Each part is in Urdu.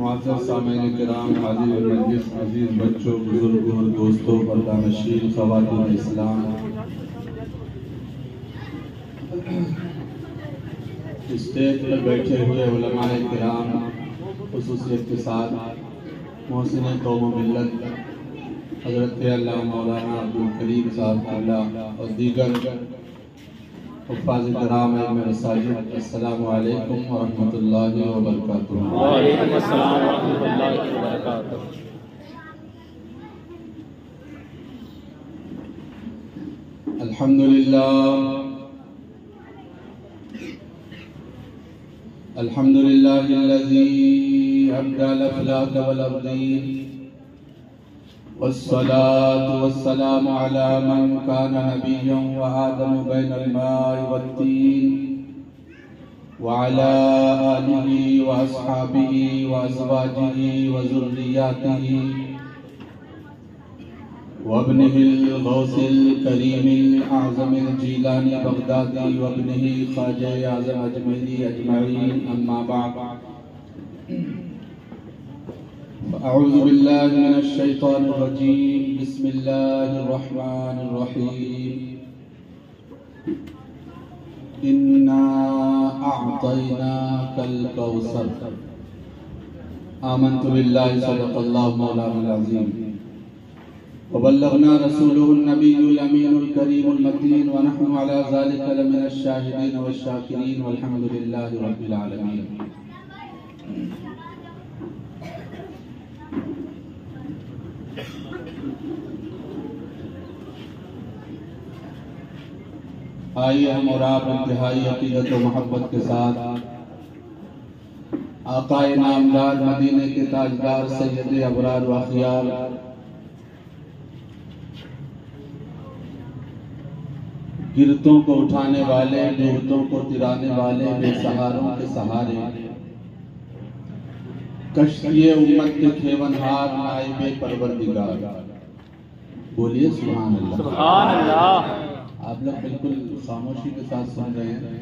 معزز سامعین کرام، حاضر مجلس، عزیز بچوں، بزرگوں اور دوستوں، پردہ نشین خواتین اسلام، اسٹیج پر بیٹھے ہوئے علماء کرام، خصوصیت کے ساتھ محسن قوم و ملت حضرت علامہ مولانا عبدالکریم صاحب اللہ اور دیگر حفاظ کرام مساجد، السلام علیکم ورحمۃ اللہ وبرکاتہ۔ وعلیکم السلام ورحمۃ اللہ وبرکاتہ۔ الحمدللہ الذی ابدع الافلاک والارضین، والصلاة والسلام على من كان نبيا وآدم بين الماء والطين، وعلى آله وأصحابه وأزواجه وذرياته وابنه الغوث الكريم الأعظم الجيلاني بغدادي وابنه خواجہ اعظم اجمیری اجمعین، اما بعد اعوذ باللہ من الشیطان الرجیم، بسم اللہ الرحمن الرحیم، انا اعطیناک الکوثر، آمنت باللہ صدق اللہ مولانا العظیم، وبلغنا رسوله النبی الامین الکریم المتین، ونحن على ذلك لمن الشاہدین والشاکرین، والحمد للہ رب العالمین۔ آئیے ہم اور آپ انتہائی عقیدت و محبت کے ساتھ آقا نامدار مدینے کے تاجدار سید ابرار و اخیار گرتوں کو اٹھانے والے، ڈوبتوں کو ترانے والے، بے سہاروں کے سہارے، کشتی امت کے کھیونہار، نائب پروردگار، بولیے سبحان اللہ۔ سبحان اللہ۔ آپ لوگ بالکل خاموشی کے ساتھ سن رہے ہیں،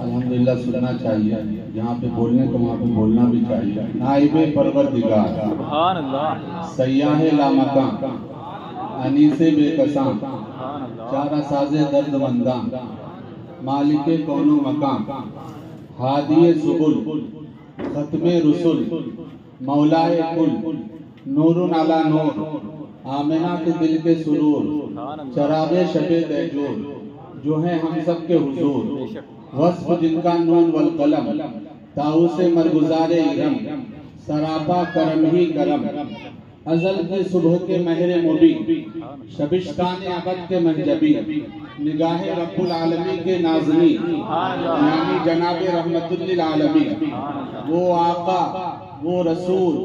الحمدللہ سننا چاہیے، جہاں پہ بولنے کو وہاں پہ بولنا بھی چاہیے۔ نائب پروردگار، سبحان اللہ۔ سیاح لامکان، انیس بے کساں، چارہ ساز درد منداں، مالک کون و مکان، ہادی سبل، ختم رسل، مولائے کل، نور علی نور، آمنہ کے دل کے سرور، چراغ شب دیجور، جو ہیں ہم سب کے حضور، وصف جن کا نون والقلم، طاؤس مرگزار ارم، سراپا کرم ہی کرم، ازل کی صبح کے مہر مبین، شبشتان ابد کے منجبی، نگاہ رب العالمین کے ناظرین، یعنی جناب رحمت للعالمین، وہ آقا، وہ رسول،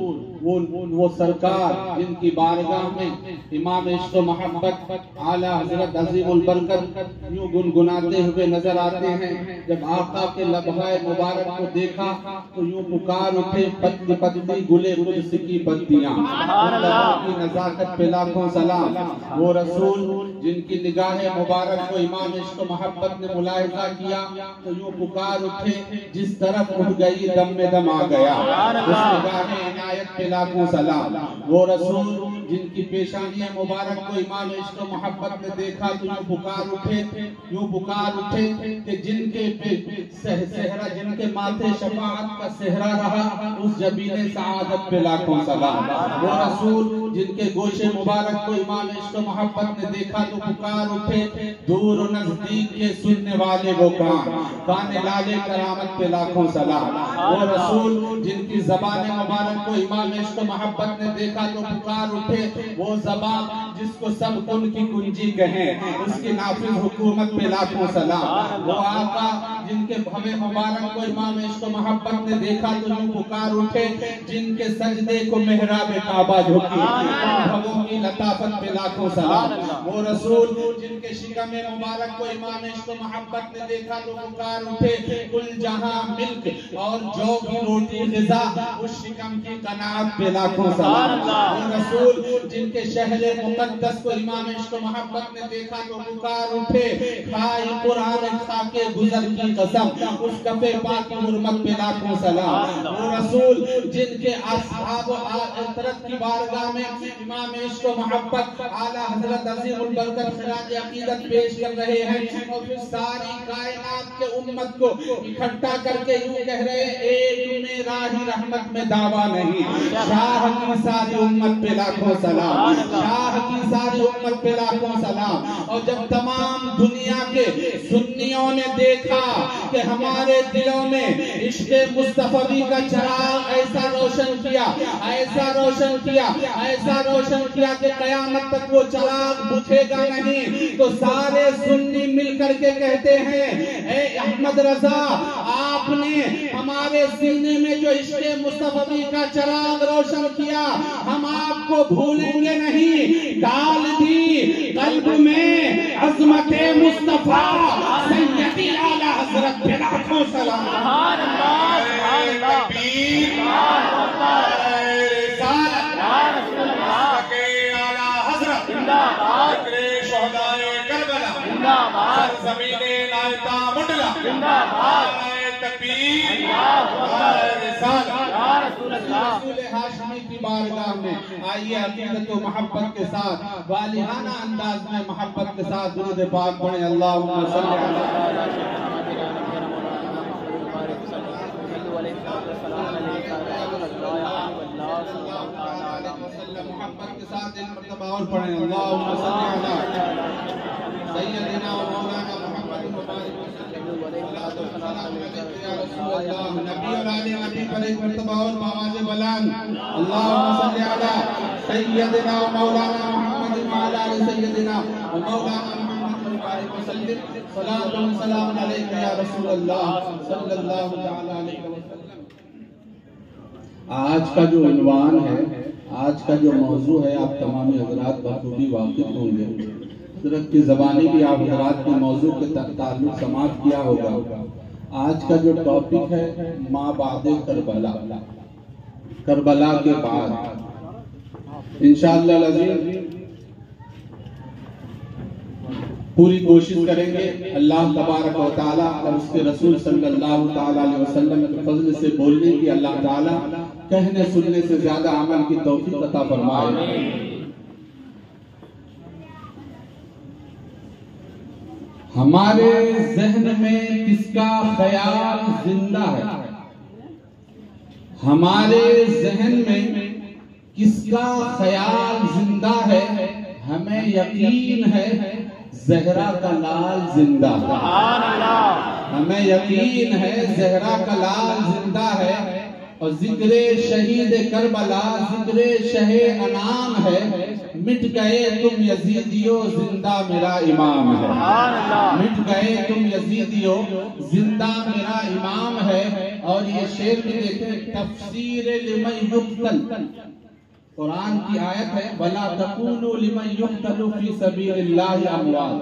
وہ سرکار جن کی بارگاہ میں امام عشق و محبت اعلی حضرت عظیم البرکت یوں گنگناتے ہوئے نظر آتے ہیں۔ جب آقا کے لبھہ مبارک کو دیکھا تو یوں پکار اٹھے، پتلی پتلی گلے قدس کی پتیاں، اللہ کی نزاکت پہ لاکھوں سلام۔ وہ رسول جن کی نگاہ مبارک کو امام عشق و محبت نے ملاحظہ کیا تو یوں پکار اٹھے، جس طرف اٹھ گئی دم میں دم آ گیا، اس نگاہ عنایت پہ لاکھوں سلام۔ وہ رسول جن کی پیشانی مبارک کو امام عشق و محبت نے دیکھا تو یوں پکار اٹھے کہ جن کے صحرا، جن کے ماتھے شفاعت کا صحرا رہا، اس جبین سعادت پہ لاکھوں سلام۔ وہ رسول جن کے گوشے مبارک کو امام عشق و محبت نے دیکھا تو پکار اٹھے، دور و نزدیک کے سننے والے وہ کان لالے کرامت پہ لاکھوں سلام۔ وہ رسول جن کی زبان مبارک کو امام عشق و محبت نے دیکھا تو پکار اٹھے، وہ زبان جس کو سب کن کی کنجی کہیں، اس کی نافذ حکومت پہ لاکھوں سلام۔ وہ آقا جن کے بھوے مبارک کو امام عشق و محبت نے دیکھا تو یوں پکار اٹھے، جن کے سجدے کو محراب کعبہ جھکی، بھووں کی لطافت پہ لاکھوں سلام۔ وہ رسول جن کے شکم مبارک کو امام عشق و محبت نے دیکھا تو پکار اٹھے کل جہاں ملک اور جو بھی روٹی غذا اس شکم کی قناعت پہ لاکھوں سلام. وہ رسول جن کے شہر مقدس کو امام عشق و محبت نے دیکھا تو پکار اٹھے کھائی قرآن کھا کے گزر کی قسم اس کفے پاک کی حرمت پہ لاکھوں سلام. وہ رسول جن کے اصحاب و عطرت کی بارگاہ میں امام عشق و محبت اعلیٰ حضرت عظیم البرکت خراج عقیدت پیش کر رہے ہیں اور پھر ساری کائنات کے امت کو اکٹھا کر کے یوں کہہ رہے ہیں ایک میرا ہی رحمت میں دعویٰ نہیں. شاہ کی ساری امت پہ لاکھوں سلام. شاہ کی ساری امت پہ لاکھوں سلام. اور جب تمام دنیا کے سنیوں نے دیکھا کہ ہمارے دلوں میں عشق مصطفی کا چراغ ایسا روشن کیا ایسا روشن کیا ایسا روشن کیا کہ قیامت تک وہ چراغ بجھے گا نہیں, تو سارے سنی مل کر کے کہتے ہیں اے احمد رضا آپ نے ہمارے سینے میں جو عشق مصطفی کا چراغ روشن کیا ہم آپ کو بھولیں گے نہیں. ڈال دی قلب میں عظمت مصطفیٰ سیدی اعلیٰ حضرت پہ لاکھوں سلام. سبحان اللہ سبحان اللہ تکبیر زندہ باد شہدائے کربلا زندہ باد سرزمین نائتا منڈلا زندہ باد تکبیر یا رسول اللہ. رسول ہاشمی کی بارگاہ میں آئیے عقیدت و محبت کے ساتھ والہانہ انداز میں محبت کے ساتھ درود پاک پڑھیں. اللہم صلی محبت کے ساتھ ایک مرتبہ اور پڑھیں. اللہم صلی علی سیدنا و مولانا محمد مبارک نبی اور آل نبی پر ایک مرتبہ اور بآواز بلند اللہم صلی علی سیدنا و مولانا محمد وعلی سیدنا و مولانا محمد مبارک وسلم. صلاۃ و سلام علیک یا رسول اللہ صلی اللہ علیہ وسلم. آج کا جو عنوان ہے, آج کا جو موضوع ہے, آپ تمام حضرات بخوبی واقف ہوں گے. حضرت کی زبانی بھی آپ حضرات کے موضوع کے تعلق سماعت کیا ہوگا. آج کا جو ٹاپک ہے ما بعد کربلا, کربلا کے بعد. انشاءاللہ العزیز پوری کوشش کریں گے اللہ تبارک و تعالی اور اس کے رسول صلی اللہ تعالی علیہ وسلم کے فضل سے بولنے کی اللہ تعالی کہنے سننے سے زیادہ عمل کی توفیق عطا فرمائے. ہمارے ذہن میں کس کا خیال زندہ ہے, ہمارے ذہن میں کس کا خیال زندہ ہے. ہمیں یقین ہے زہرا کا لال زندہ ہے. ہمیں یقین ہے زہرا کا لال زندہ ہے. اور ذکر شہید کربلا ذکر شہ انعام ہے. مٹ گئے تم یزیدیو زندہ میرا امام ہے. مٹ گئے تم یزیدیو زندہ میرا امام ہے. اور یہ شعر بھی دیکھیں تفسیر لمن یقتل, قرآن کی آیت ہے وَلَا تَقُولُوا لِمَنْ يُقْتَلُ فِي سَبِيلِ اللَّهِ أَمْوَاتٌ.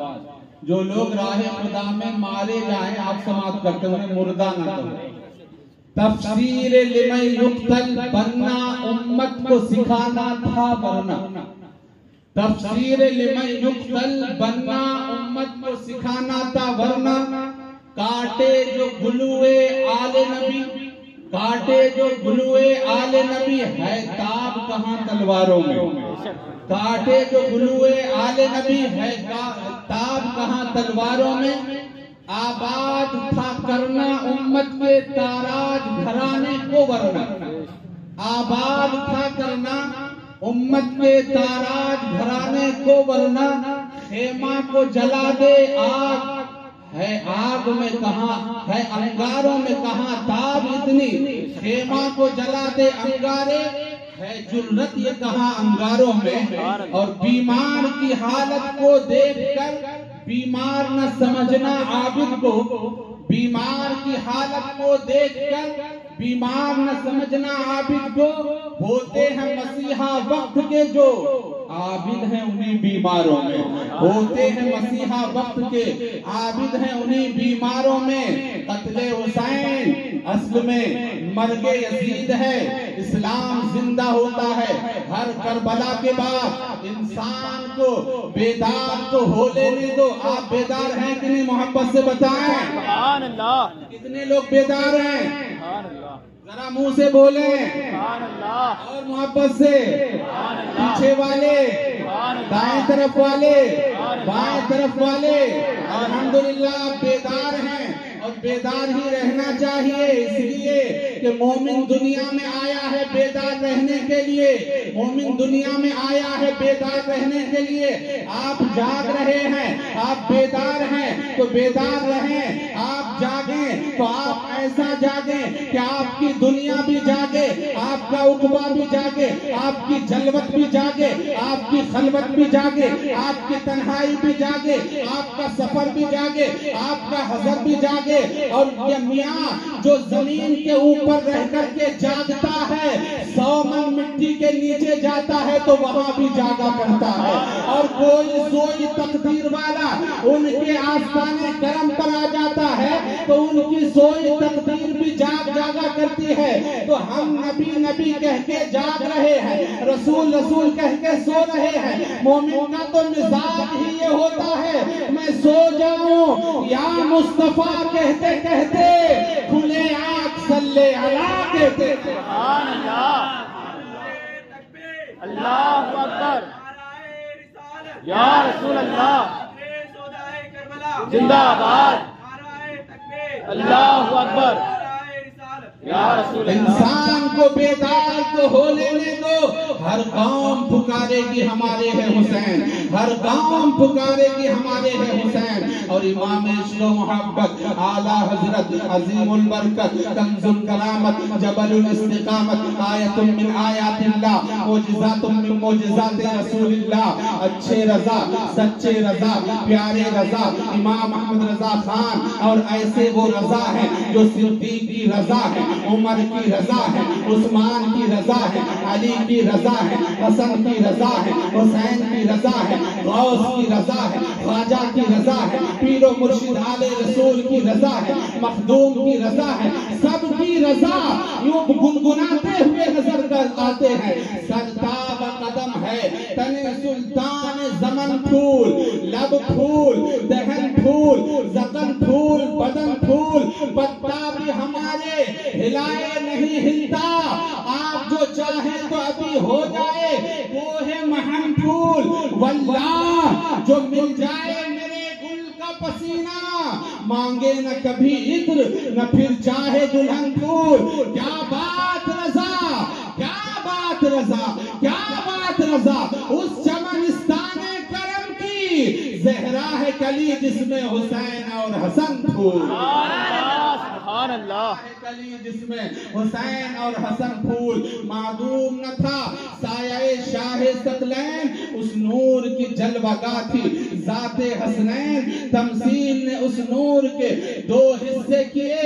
جو لوگ راہ خدا میں مارے جائیں آپ سماعت کرتے ہوئے مردہ نہ کریں. تفسیر لمن یقتل بننا امت کو سکھانا تھا ورنہ. تفسیر لمن یقتل بننا امت کو سکھانا تھا ورنہ. کاٹے جو گلوئے آل نبی, کاٹے جو گلوئے آل نبی ہے تاب کہاں تلواروں میں. کاٹے جو گلوئے آل نبی ہے تاب کہاں تلواروں میں. آباد تھا کرنا امت کے تاراج گھرانے کو ورنہ. آباد تھا کرنا امت کے تاراج گھرانے کو ورنہ. خیمہ کو جلا دے آگ ہے آگ میں کہاں ہے انگاروں میں کہاں تاب اتنی. خیمہ کو جلا دے انگارے ہے جرت یہ کہاں انگاروں میں. اور بیمار کی حالت کو دیکھ کر بیمار نہ سمجھنا عابد کو. بیمار کی حالت کو دیکھ کر بیمار نہ سمجھنا عابد کو. ہوتے ہیں مسیحا وقت کے جو عابد ہیں انہیں بیماروں میں، ہوتے ہیں مسیحا وقت کے عابد ہیں انہیں بیماروں میں۔ قتل حسین اصل میں مرگ یزید ہے، اسلام زندہ ہوتا ہے۔ ہر کربلا کے بعد انسان کو بیدار تو ہو لینے دو۔ آپ بیدار ہیں کہ نہیں؟ محبت سے بتائیں، سبحان اللہ، کتنے لوگ بیدار ہیں؟ سبحان اللہ، ذرا منہ سے بولیں سبحان اللہ، اور محبت سے۔ پیچھے والے، دائیں طرف والے، بائیں طرف والے، الحمدللہ آپ بیدار ہیں اور بیدار ہی رہنا چاہیے، اس لیے کہ مومن دنیا میں آیا ہے بیدار رہنے کے لیے، مومن دنیا میں آیا ہے بیدار رہنے کے لیے۔ آپ جاگ رہے ہیں، آپ بیدار ہیں تو بیدار رہیں، آپ جاگیں تو آپ ایسا جاگیں کہ آپ کی دنیا بھی جاگے، آپ کا عقبہ بھی جاگے، آپ کی جلوت بھی جاگے، آپ کی خلوت بھی جاگے، آپ کی تنہائی بھی جاگے، آپ کا سفر بھی جاگے، آپ کا حضر بھی جاگے۔ اور یہ میاں جو زمین کے اوپر رہ کر کے جاگتا ہے، 100 من مٹی کے نیچے جاتا ہے تو وہاں بھی جاگا کرتا ہے۔ اور کوئی سوئی تقدیر والا ان کے آستانے کرم پر آ جاتا ہے تو ان کی سوئی تقدیر بھی جاگا کرتی ہے۔ تو ہم نبی نبی کہہ کے جاگ رہے ہیں، رسول رسول کہہ کے سو رہے ہیں۔ مومن کا تو مزاج ہی یہ ہوتا ہے، میں سو جاؤں یا مصطفیٰ کہتے کہتے کھلے آنکھ صلی اللہ کہتے۔ سبحان اللہ، اللہ اکبر، یا رسول اللہ، زندہ باد، اللہ اکبر، یا رسول اللہ۔ انسان کو بیدار تو ہو لینے دو، ہر قوم پکارے گی ہمارے ہے حسین، ہر قوم پکارے گی ہمارے ہے حسین۔ اور امام عشق و محبت اعلیٰ حضرت عظیم البرکت کنز الکرامت جبل الاستقامت آیت من آیات اللہ معجزات من معجزات رسول اللہ، اچھے رضا، سچے رضا، پیارے رضا امام احمد رضا خان، اور ایسے وہ رضا ہیں جو صدیق کی رضا ہے، عمر کی رضا ہے، عثمان کی رضا ہے، علی کی رضا ہے، حسن کی رضا ہے، حسین کی رضا ہے، غوث کی رضا ہے، خواجہ کی رضا ہے، پیر و مرشد آل رسول کی رضا ہے، مخدوم کی رضا ہے، سب کی رضا یوں گنگناتے ہوئے نظر آتے ہیں۔ سرتاب قدم ہے تن سلطان زمن پھول، لب پھول، دہن پھول، زقن پھول، بدن پھول، پتا بھی ہمارے ہلائے نہیں ہلتا، آپ جو چاہیں تو ابھی ہو جائے وہ ہے مہم پھول، واللہ جو مل جائے میرے گل کا پسینہ، مانگے نہ کبھی عطر نہ پھر چاہے دلہن پھول۔ کیا بات رضا، کیا بات رضا، کیا بات رضا، اس چمنستان کرم کی زہرا ہے کلی جس میں حسین اور حسن پھول، سبحان اللہ، کلی جس میں حسین اور حسن پھول۔ معدوم نہ تھا سایہ شاہ ثقلین، اس نور کی جلوگاہ تھی ذات حسنین، تمثیل نے اس نور کے دو حصے کیے،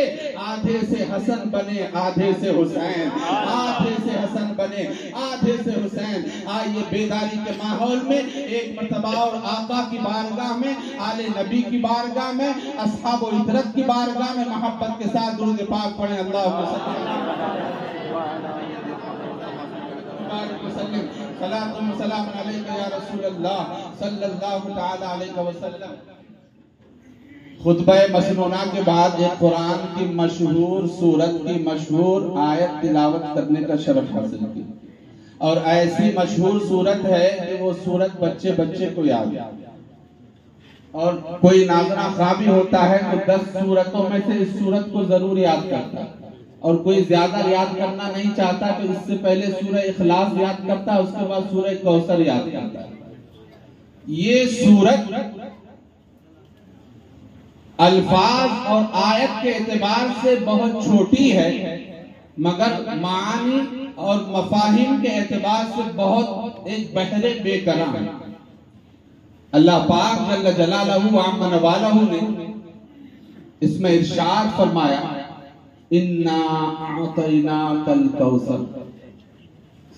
آدھے سے حسن بنے آدھے سے حسین، آدھے سے حسن بنے آدھے سے حسین۔ آئیے بیداری کے ماحول میں ایک مرتبہ اور آقا کی بارگاہ میں، آل نبی کی بارگاہ میں، اصحاب و عطرت کی بارگاہ میں محبت کے ساتھ درود پاک پڑھیں۔ اللہم وسلم صلاۃ و سلام علیک یا رسول اللہ صلی اللہ تعالی علیہ وسلم۔ خطبہ مسنونہ کے بعد ایک قرآن کی مشہور سورت کی مشہور آیت تلاوت کرنے کا شرف حاصل کی، اور ایسی مشہور سورت ہے کہ وہ سورت بچے بچے کو یاد ہے، اور کوئی ناظرہ خواہ بھی ہوتا ہے تو 10 سورتوں میں سے اس سورت کو ضرور یاد کرتا ہے، اور کوئی زیادہ یاد کرنا نہیں چاہتا کہ اس سے پہلے سورہ اخلاص یاد کرتا ہے، اس کے بعد سورہ کوثر یاد کرتا ہے۔ یہ سورت الفاظ اور آیت کے اعتبار سے بہت چھوٹی ہے، مگر معانی اور مفاہیم کے اعتبار سے بہت ایک بحر بے کرم ہے۔ اللہ پاک جل جلالہ وعم نوالہ نے اس میں ارشاد فرمایا اِنَّا أَعْطَيْنَاكَ الْكَوْثَرَ،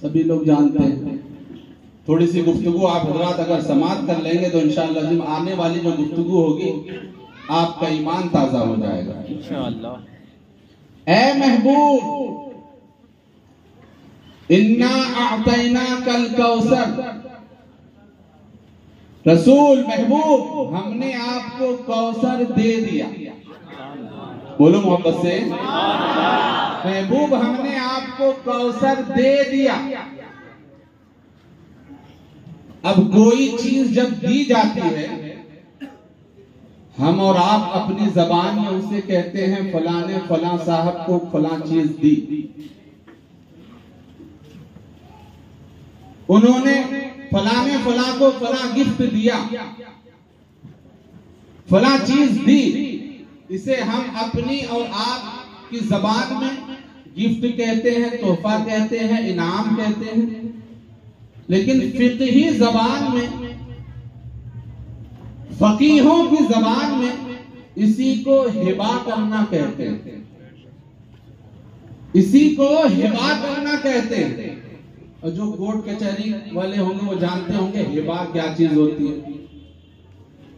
سبھی لوگ جانتے ہیں تھوڑی سی گفتگو آپ حضرات اگر سماعت کر لیں گے تو انشاءاللہ آنے والی جو گفتگو ہوگی آپ کا ایمان تازہ ہو جائے گا انشاءاللہ۔ اے محبوب انا اعطیناک الکوثر، رسول محبوب ہم نے آپ کو کوثر دے دیا، بولو محبت سے، محبوب ہم نے آپ کو کوثر دے دیا۔ اب کوئی چیز جب دی جاتی ہے ہم اور آپ اپنی زبان میں اسے کہتے ہیں فلاں نے فلاں صاحب کو فلاں چیز دی، انہوں نے فلاں نے فلاں کو فلاں گفٹ دیا، فلاں چیز دی۔ اسے ہم اپنی اور آپ کی زبان میں گفٹ کہتے ہیں، تحفہ کہتے ہیں، انعام کہتے ہیں، لیکن فقہی زبان میں، فقیہوں کی زبان میں اسی کو ہبا کرنا کہتے ہیں، اسی کو ہبا کرنا کہتے ہیں۔ اور جو کورٹ کچہری والے ہوں گے وہ جانتے ہوں گے ہبا کیا چیز ہوتی ہے،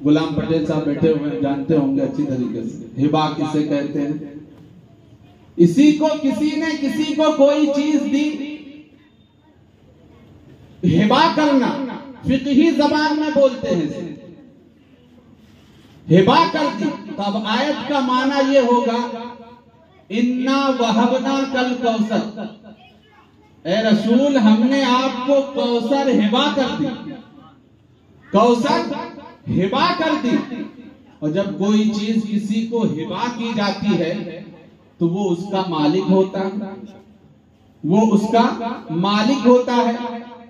غلام پٹیل صاحب بیٹھے ہوئے جانتے ہوں گے اچھی طریقے سے ہبا کسے کہتے ہیں۔ اسی کو کسی نے کسی کو کوئی چیز دی، ہبا کرنا فقہی زبان میں بولتے ہیں، ہبا کر دی۔ تو اب آیت کا معنی یہ ہوگا انا وہبناک الکوثر، اے رسول ہم نے آپ کو کوثر ہبا کر دی، کوثر ہبا کر دی۔ اور جب کوئی چیز کسی کو ہبا کی جاتی ہے تو وہ اس کا مالک ہوتا ہے، وہ اس کا مالک ہوتا ہے۔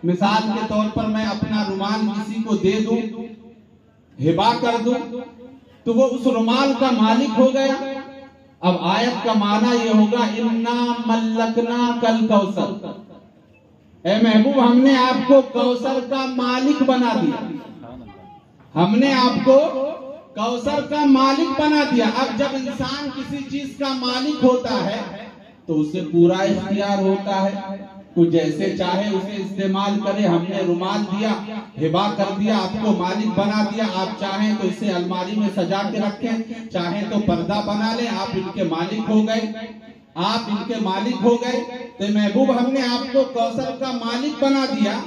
مثال کے طور پر میں اپنا رومال کسی کو دے دوں، ہبا کر دوں، تو وہ اس رومال کا مالک ہو گیا۔ اب آیت کا معنی یہ ہوگا انا ملکناک الکوثر، اے محبوب ہم نے آپ کو کوثر کا مالک بنا دیا، ہم نے آپ کو کوثر کا مالک بنا دیا۔ اب جب انسان کسی چیز کا مالک ہوتا ہے تو اسے پورا اختیار ہوتا ہے، تو جیسے چاہے اسے استعمال کرے۔ ہم نے رومال دیا، ہبا کر دیا، آپ کو مالک بنا دیا، آپ چاہیں تو اسے الماری میں سجا کے رکھیں، چاہیں تو پردہ بنا لیں، آپ ان کے مالک ہو گئے، آپ ان کے مالک ہو گئے۔ تو محبوب ہم نے آپ کو کوثر کا مالک بنا دیا۔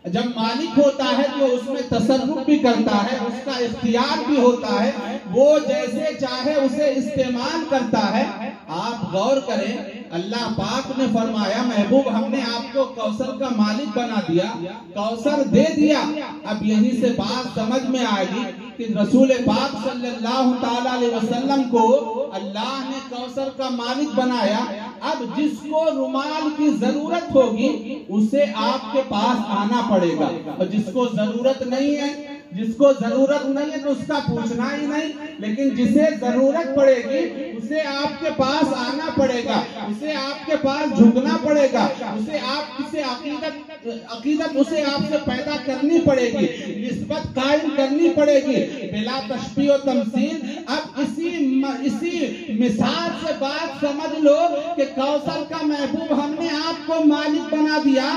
جب مالک ہوتا ہے تو اس میں تصرف بھی کرتا ہے، اس کا اختیار بھی ہوتا ہے، وہ جیسے چاہے اسے استعمال کرتا ہے۔ آپ غور کریں، اللہ پاک نے فرمایا محبوب ہم نے آپ کو کوثر کا مالک بنا دیا، کوثر دے دیا۔ اب یہیں سے بات سمجھ میں آئے گی کہ رسول پاک صلی اللہ تعالی علیہ وسلم کو اللہ نے کوثر کا مالک بنایا۔ اب جس کو رومال کی ضرورت ہوگی اسے آپ کے پاس آنا پڑے گا، اور جس کو ضرورت نہیں ہے، جس کو ضرورت نہیں ہے تو اس کا پوچھنا ہی نہیں، لیکن جسے ضرورت پڑے گی اسے آپ کے پاس آنا پڑے گا، اسے آپ کے پاس جھکنا پڑے گا، اسے آپ کسی عقیدت اسے آپ سے پیدا کرنی پڑے گی، نسبت قائم کرنی پڑے گی بلا تشبیہ و تمثیل۔ اب اسی مثال سے بات سمجھ لو کہ کوثر کا محبوب ہم نے آپ کو مالک بنا دیا۔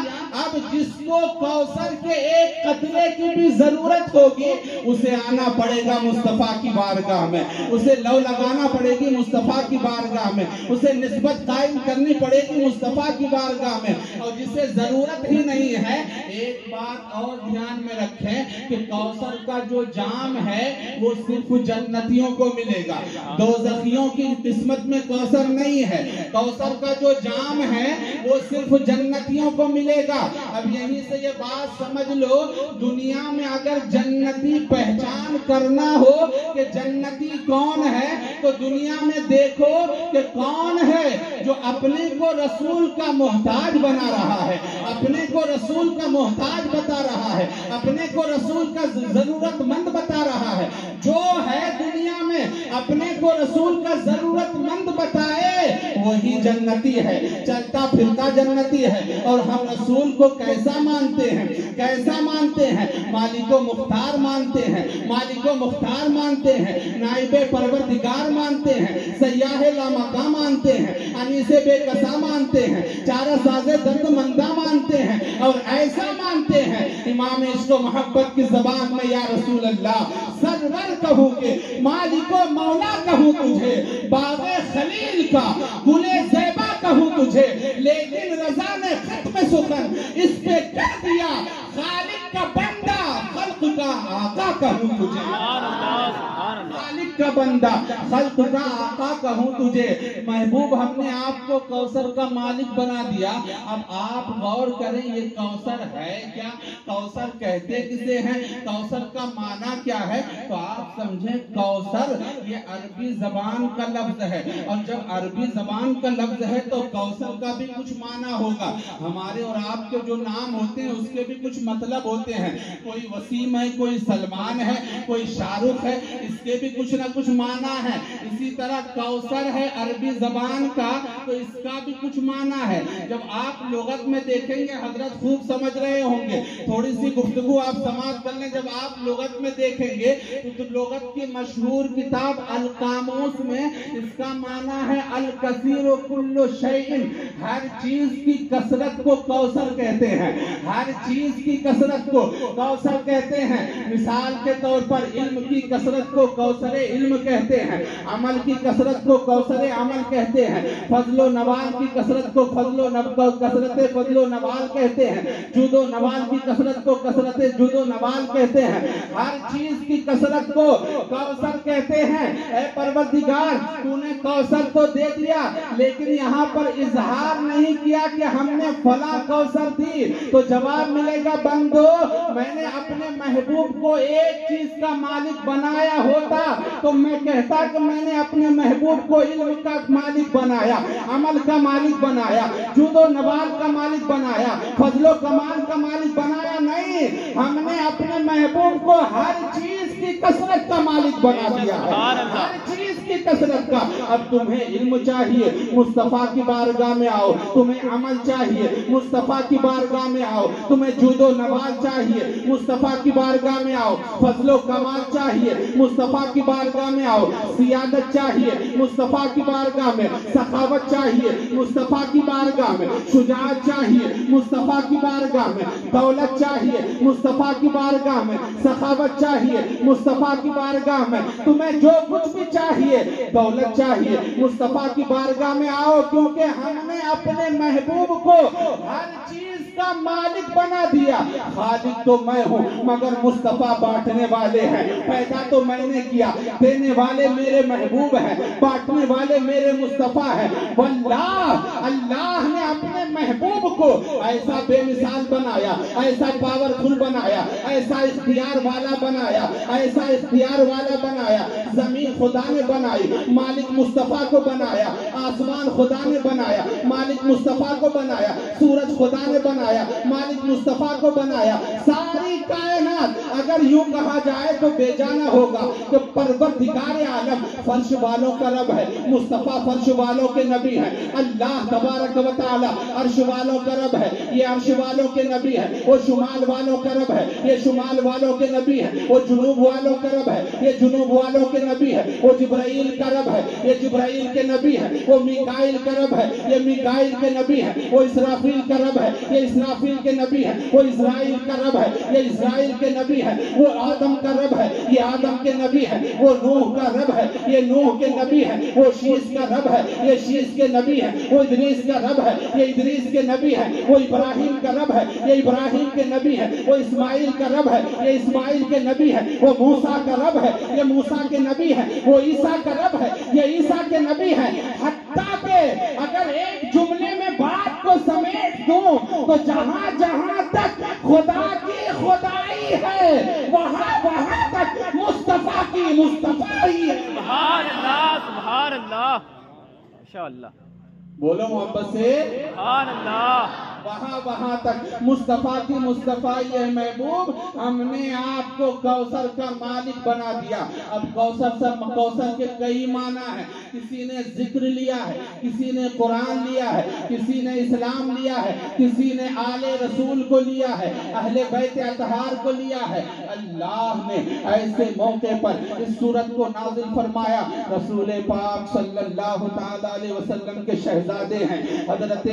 اب جس کو کوثر کے ایک قطرے کی بھی ضرورت ہوگی اسے آنا پڑے گا مصطفیٰ کی بارگاہ میں، اسے لو لگانا پڑے گی مصطفیٰ کی بارگاہ میں، اسے نسبت قائم کرنی پڑے گی مصطفیٰ کی بارگاہ میں۔ اور جسے ضرورت ہی نہیں ہے، ایک بات اور دھیان میں رکھیں کہ کوثر کا جو جام ہے وہ صرف جنتیوں کو ملے گا، دوزخیوں کی قسمت میں کوثر نہیں ہے۔ کوثر کا جو جام ہے وہ صرف جنتیوں کو ملے گا۔ اب یہیں سے یہ بات سمجھ لو، دنیا میں اگر جنتی پہچان کرنا ہو کہ جنتی کون ہے تو دنیا میں دیکھو کہ کون ہے جو اپنے کو رسول کا محتاج بنا رہا ہے، اپنے کو رسول کا محتاج بتا رہا ہے، اپنے کو رسول کا ضرورت مند بتا رہا ہے۔ جو ہے دنیا میں اپنے کو رسول کا ضرورت مند بتائے وہی جنتی ہے، چلتا پھرتا جنتی ہے۔ اور ہم رسول کو کیسا مانتے ہیں، کیسا مانتے ہیں؟ مالک و مختار مانتے ہیں، مالک و مختار مانتے ہیں، نائب پروردگار مانتے ہیں، سیاح لامکاں مانتے ہیں، انیس بے کساں مانتے ہیں، چارہ ساز درد مندہ مانتے ہیں، اور ایسا مانتے ہیں امام عشق و محبت کی زبان میں یا رسول اللہ سرور کہوں کہ مالک و مولا کہوں تجھے، باغ خلیل کا گل زیبا کہوں تجھے، لیکن رضا نے ختم سخن اس پہ کر دیا، خالق کا بندہ خلق کا آقا کہوں تجھے، خالق کا بندہ خلق کا آقا کہوں تجھے۔ محبوب ہم نے آپ کو کوثر کا مالک بنا دیا، اب آپ غور کریں یہ کوثر ہے کیا، کوثر کہتے کسے ہیں، کوثر کا معنی کیا ہے؟ تو آپ سمجھیں کوثر یہ عربی زبان کا لفظ ہے، اور جب عربی زبان کا لفظ ہے تو کوثر کا بھی کچھ معنی ہوگا۔ ہمارے اور آپ کے جو نام ہوتے ہیں اس کے بھی کچھ مطلب ہوتے ہیں، کوئی وسیم ہے، کوئی سلمان ہے، کوئی شاہ رخ ہے، اس کے بھی کچھ نہ کچھ معنی ہے۔ اسی طرح کوثر ہے عربی زبان کا تو اس کا بھی کچھ معنی ہے۔ جب آپ لغت میں دیکھیں گے، حضرت خوب سمجھ رہے ہوں گے، تھوڑی سی گفتگو آپ سماعت کر لیں، جب آپ لغت میں دیکھیں گے تو لغت کی مشہور کتاب القاموس میں اس کا معنی ہے الکثیر کل شیء، ہر چیز کی کثرت کو کوثر کہتے ہیں، ہر چیز کی کثرت کو کوثر کہتے ہیں۔ مثال کے طور پر علم کی کثرت کو کوثر علم کہتے ہیں، عمل کی کثرت کو کوثر عمل کہتے ہیں، فضل و نوال کی کثرت کو کثرت فضل و نوال کہتے ہیں، جود و نوال کی کثرت کو کثرت جود و نوال کہتے ہیں، ہر چیز کی کثرت کو کوثر کہتے ہیں۔ اے پروردگار تو نے کوثر تو دے دیا، لیکن یہاں پر اظہار نہیں کیا کہ ہم نے فلاں کوثر دی، تو جواب ملے گا بندو میں نے اپنے محبوب کو ایک چیز کا مالک بنایا ہوتا تو میں کہتا کہ میں نے اپنے محبوب کو علم کا مالک بنایا، عمل کا مالک بنایا، جود و نوال کا مالک بنایا، فضل و کمال کا مالک بنایا۔ نہیں، ہم نے اپنے محبوب کو ہر چیز کی کثرت کا مالک بنا دیا ہے، ہر چیز کی کثرت کا۔ اب تمہیں علم چاہیے، مصطفیٰ کی بارگاہ میں آؤ، تمہیں عمل چاہیے، مصطفیٰ کی بارگاہ میں آؤ، تمہیں جود و نوال چاہیے، مصطفیٰ کی بارگاہ میں آؤ، فضل و کمال چاہیے، مصطفیٰ کی بارگاہ میں آؤ، سیادت چاہیے، مصطفیٰ کی بارگاہ میں، سخاوت چاہیے، مصطفیٰ کی بارگاہ میں، شجاعت چاہیے، مصطفیٰ کی بارگاہ میں، دولت چاہیے، مصطفیٰ کی بارگاہ میں، سخاوت چاہیے، مصطفیٰ کی بارگاہ میں، تمہیں جو کچھ بھی چاہیے، دولت چاہیے، مصطفیٰ کی بارگاہ میں آؤ، کیونکہ ہم نے اپنے محبوب کو ہر چیز کا مالک بنا دیا۔ خالق تو میں ہوں مگر مصطفیٰ بانٹنے والے ہیں، پیدا تو میں نے کیا، دینے والے میرے محبوب ہیں، بانٹنے والے میرے مصطفیٰ ہیں۔ واللہ اللہ نے اپنے محبوب کو ایسا بے مثال بنایا، ایسا پاورفل بنایا، ایسا اختیار والا بنایا، ایسا اختیار والا بنایا۔ زمین خدا نے بنائی، مالک مصطفیٰ کو بنایا، آسمان خدا نے بنایا، مالک مصطفیٰ کو بنایا، سورج خدا نے بنایا، مالک مصطفیٰ کو بنایا۔ ساری کائنات اگر یوں کہا جائے تو بے جانا ہوگا کہ پروردگار عالم فرش والوں کا رب ہے، مصطفیٰ فرش والوں کے نبی ہیں، اللہ تبارک و تعالی عرش والوں کا رب ہے، یہ عرش والوں کے نبی ہے، وہ شمال والوں کا رب ہے، یہ شمال والوں کے نبی ہے، وہ جنوب والوں کا رب ہے، یہ جنوب والوں کے نبی ہے، وہ جبرائیل کا رب ہے، یہ جبرائیل کے نبی ہے، وہ میکائیل کا رب ہے، یہ میکائیل کے نبی ہے، وہ اسرافیل کا رب ہے، یہ اسرافیل کے نبی ہے، وہ اسرائیل کا رب ہے، یہ اسرائیل کے نبی ہے، وہ آدم کا رب ہے، یہ آدم کے نبی ہے، وہ نوح کا رب ہے، یہ نوح کے نبی ہے، وہ شیس کا رب ہے، یہ شیس کے نبی ہے، وہ ادریس کا رب ہے، یہ ادریس کے نبی ہے، وہ ابراہیم کا رب ہے، یہ ابراہیم کے نبی ہے، وہ اسماعیل کا رب ہے، یہ اسماعیل کے نبی ہے، وہ موسیٰ کا رب ہے، یہ موسیٰ کے نبی ہے، وہ عیسیٰ کا رب ہے، یہ عیسیٰ کے نبی ہے۔ حتیٰ کہ اگر ایک جملے میں بات کو سمیٹ دوں تو جہاں جہاں تک خدا کی خدائی ہے وہاں وہاں تک مصطفیٰ کی مصطفیٰ ہے۔ سبحان اللہ، سبحان اللہ، ماشاءاللہ، بولو محبت سے سبحان اللہ۔ وہاں وہاں تک مصطفیٰ کی مصطفیٰ ہے محبوب، ہم نے آپ کو کوثر کا مالک بنا دیا۔ اب کوثر کے کئی معنی ہیں، کسی نے ذکر لیا ہے، کسی نے قرآن لیا ہے، کسی نے اسلام لیا ہے، کسی نے آل رسول کو لیا ہے، اہل بیت اطہار کو لیا ہے۔ اللہ نے ایسے موقع پر اس سورت کو نازل فرمایا۔ رسول پاک صلی اللہ تعالی علیہ وسلم کے شہزادے ہیں حضرت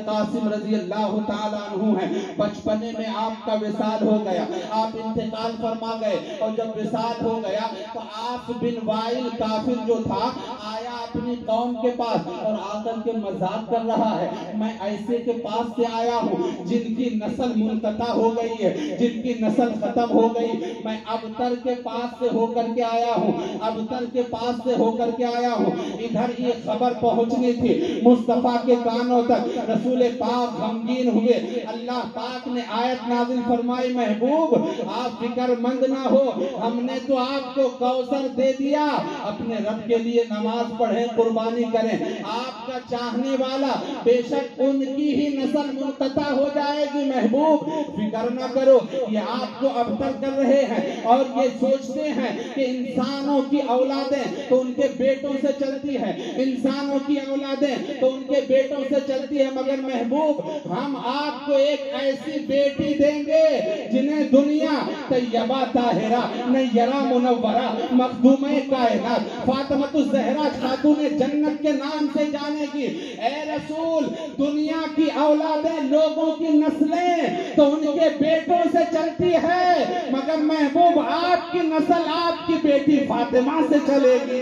قاسم رضی رضی اللہ تعالیٰ عنہ ہیں، بچپنے میں آپ کا وصال ہو گیا، آپ انتقال فرما گئے، اور جب وصال ہو گیا تو عاص بن وائل کافر جو تھا آیا اپنی قوم کے پاس اور آ کر کے مذاق کر رہا ہے، میں ایسے کے پاس سے آیا ہوں جن کی نسل منقطع ہو گئی ہے، جن کی نسل ختم ہو گئی، میں ابتر کے پاس سے ہو کر کے آیا ہوں، ابتر کے پاس سے ہو کر کے آیا ہوں، ادھر یہ خبر پہنچنی تھی مصطفیٰ کے کانوں تک، رسول پاک غمگین ہوئے، اللہ پاک نے آیت نازل فرمائی محبوب آپ فکر مند نہ ہو، ہم نے تو آپ کو کوثر دے دیا، اپنے رب کے لیے نماز پڑھیں، قربانی کریں، آپ کا چاہنے والا بے شک ان کی ہی نسل منقطع ہو جائے گی محبوب، فکر نہ کرو، یہ آپ کو ابتر کر رہے ہیں اور یہ سوچتے ہیں کہ انسانوں کی اولادیں تو ان کے بیٹوں سے چلتی ہے، انسانوں کی اولادیں تو ان کے بیٹوں سے چلتی ہے، مگر محبوب ہم آپ کو ایک ایسی بیٹی دیں گے جنہیں دنیا طیبہ طاہرہ نیرہ منورہ مخدومہ کائنات فاطمہ الزہرا خاتون جنت کے نام سے جانے گی، اے رسول دنیا کی اولادیں لوگوں کی نسلیں تو ان کے بیٹوں سے چلتی ہے، مگر محبوب آپ کی نسل آپ کی بیٹی فاطمہ سے چلے گی،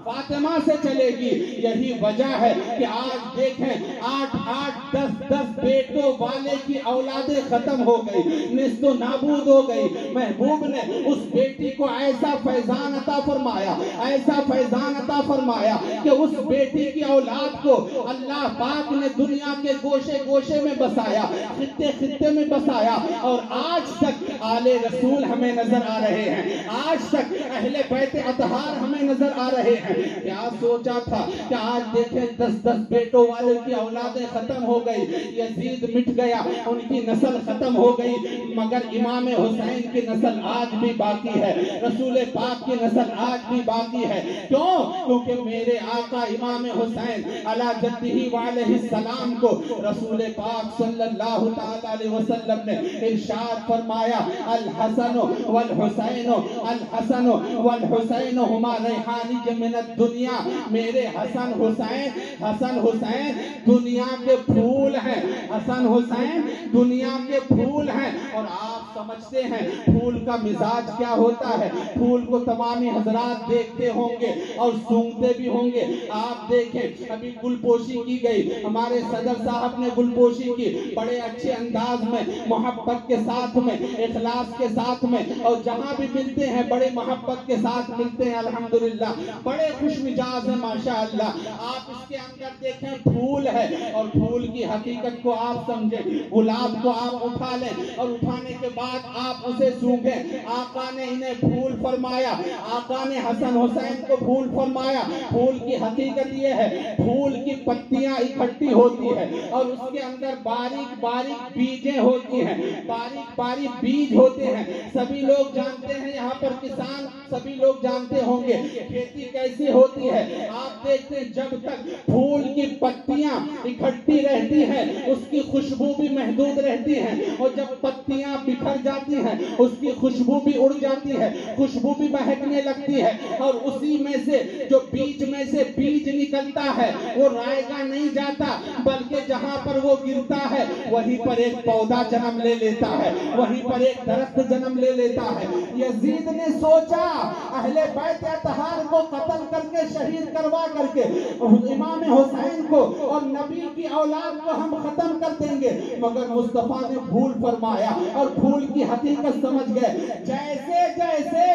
فاطمہ سے چلے گی، یہی وجہ ہے کہ آج دیکھیں 8-10 بیٹوں والے کی اولادیں ختم ہو گئی، نیست و نابود ہو گئی، محبوب نے اس بیٹی کو ایسا فیضان عطا فرمایا، ایسا فیضان عطا فرمایا کہ اس بیٹی کی اولاد کو اللہ پاک نے دنیا کے گوشے گوشے میں بسایا، خطے خطے میں بسایا، اور آج تک آل رسول ہمیں نظر آ رہے ہیں، آج تک اہل بیت اطہار ہمیں نظر آ رہے ہیں۔ کیا سوچا تھا کہ آج دیکھیں 10 بیٹوں والے کی اولادیں ختم ہو گئی، یزید مٹ گیا، ان کی نسل ختم ہو گئی، مگر امام حسین کی نسل آج بھی باقی ہے، رسول پاک کی نسل آج بھی باقی ہے، کیوں؟ کیونکہ میرے آقا امام حسین علی جدہ وعلیہ السلام کو رسول پاک صلی اللہ تعالی علیہ وسلم نے ارشاد فرمایا الحسن والحسین الحسن والحسین ہما ریحانی من دنیا، میرے حسن حسین دنیا کے پھول ہیں، حسن حسین دنیا کے پھول ہیں، اور آپ سمجھتے ہیں پھول کا مزاج کیا ہوتا ہے، پھول کو تمامی حضرات دیکھتے ہوں گے اور سونگتے بھی ہوں گے، آپ دیکھیں ابھی گل پوشی کی گئی، ہمارے صدر صاحب نے گل پوشی کی بڑے اچھے انداز میں، محبت کے ساتھ میں، اخلاص کے ساتھ میں، اور جہاں بھی ملتے ہیں بڑے محبت کے ساتھ ملتے ہیں، الحمدللہ بڑے خوش مزاج ہیں ماشاءاللہ، آپ اس کے اندر دیکھیں پھول ہے، اور پھول کی حقیقت کو آپ سمجھیں، گلاب کو آپ اٹھا لیں اور اٹھانے کے بعد آپ اسے سونگھیں، آقا نے انہیں پھول فرمایا، آقا نے حسن حسین کو پھول فرمایا، پھول کی حقیقت یہ ہے پھول کی پتیاں اکٹھی ہوتی ہے اور اس کے اندر باریک باریک بیجیں ہوتی ہیں، باریک باریک بیج ہوتے ہیں، سبھی لوگ جانتے ہیں یہاں پر کسان سبھی لوگ جانتے ہوں گے کھیتی کیسی ہوتی ہے، آپ دیکھتے ہیں جب تک پھول کی پتیاں اکٹھی رہتی ہیں اس کی خوشبو بھی محدود رہتی ہے، اور جب پتیاں بکھر جاتی ہیں اس کی خوشبو بھی اڑ جاتی ہے، خوشبو بھی مہکنے لگتی ہے، اور اسی میں سے جو بیج میں سے بیج نکلتا ہے وہ رائگاں نہیں جاتا بلکہ جہاں پر وہ گرتا ہے وہیں پر ایک پودا جنم لے لیتا ہے، وہیں پر ایک درخت جنم لے لیتا ہے۔ یزید نے سوچا اہل بیت اطہار کو قتل کر کے شہید کروا کر کے امام حسین کو اور نبی کی اولاد کو ہم ختم کر دیں گے، مگر مصطفیٰ نے پھول فرمایا اور پھول کی حقیقت سمجھ گئے، جیسے جیسے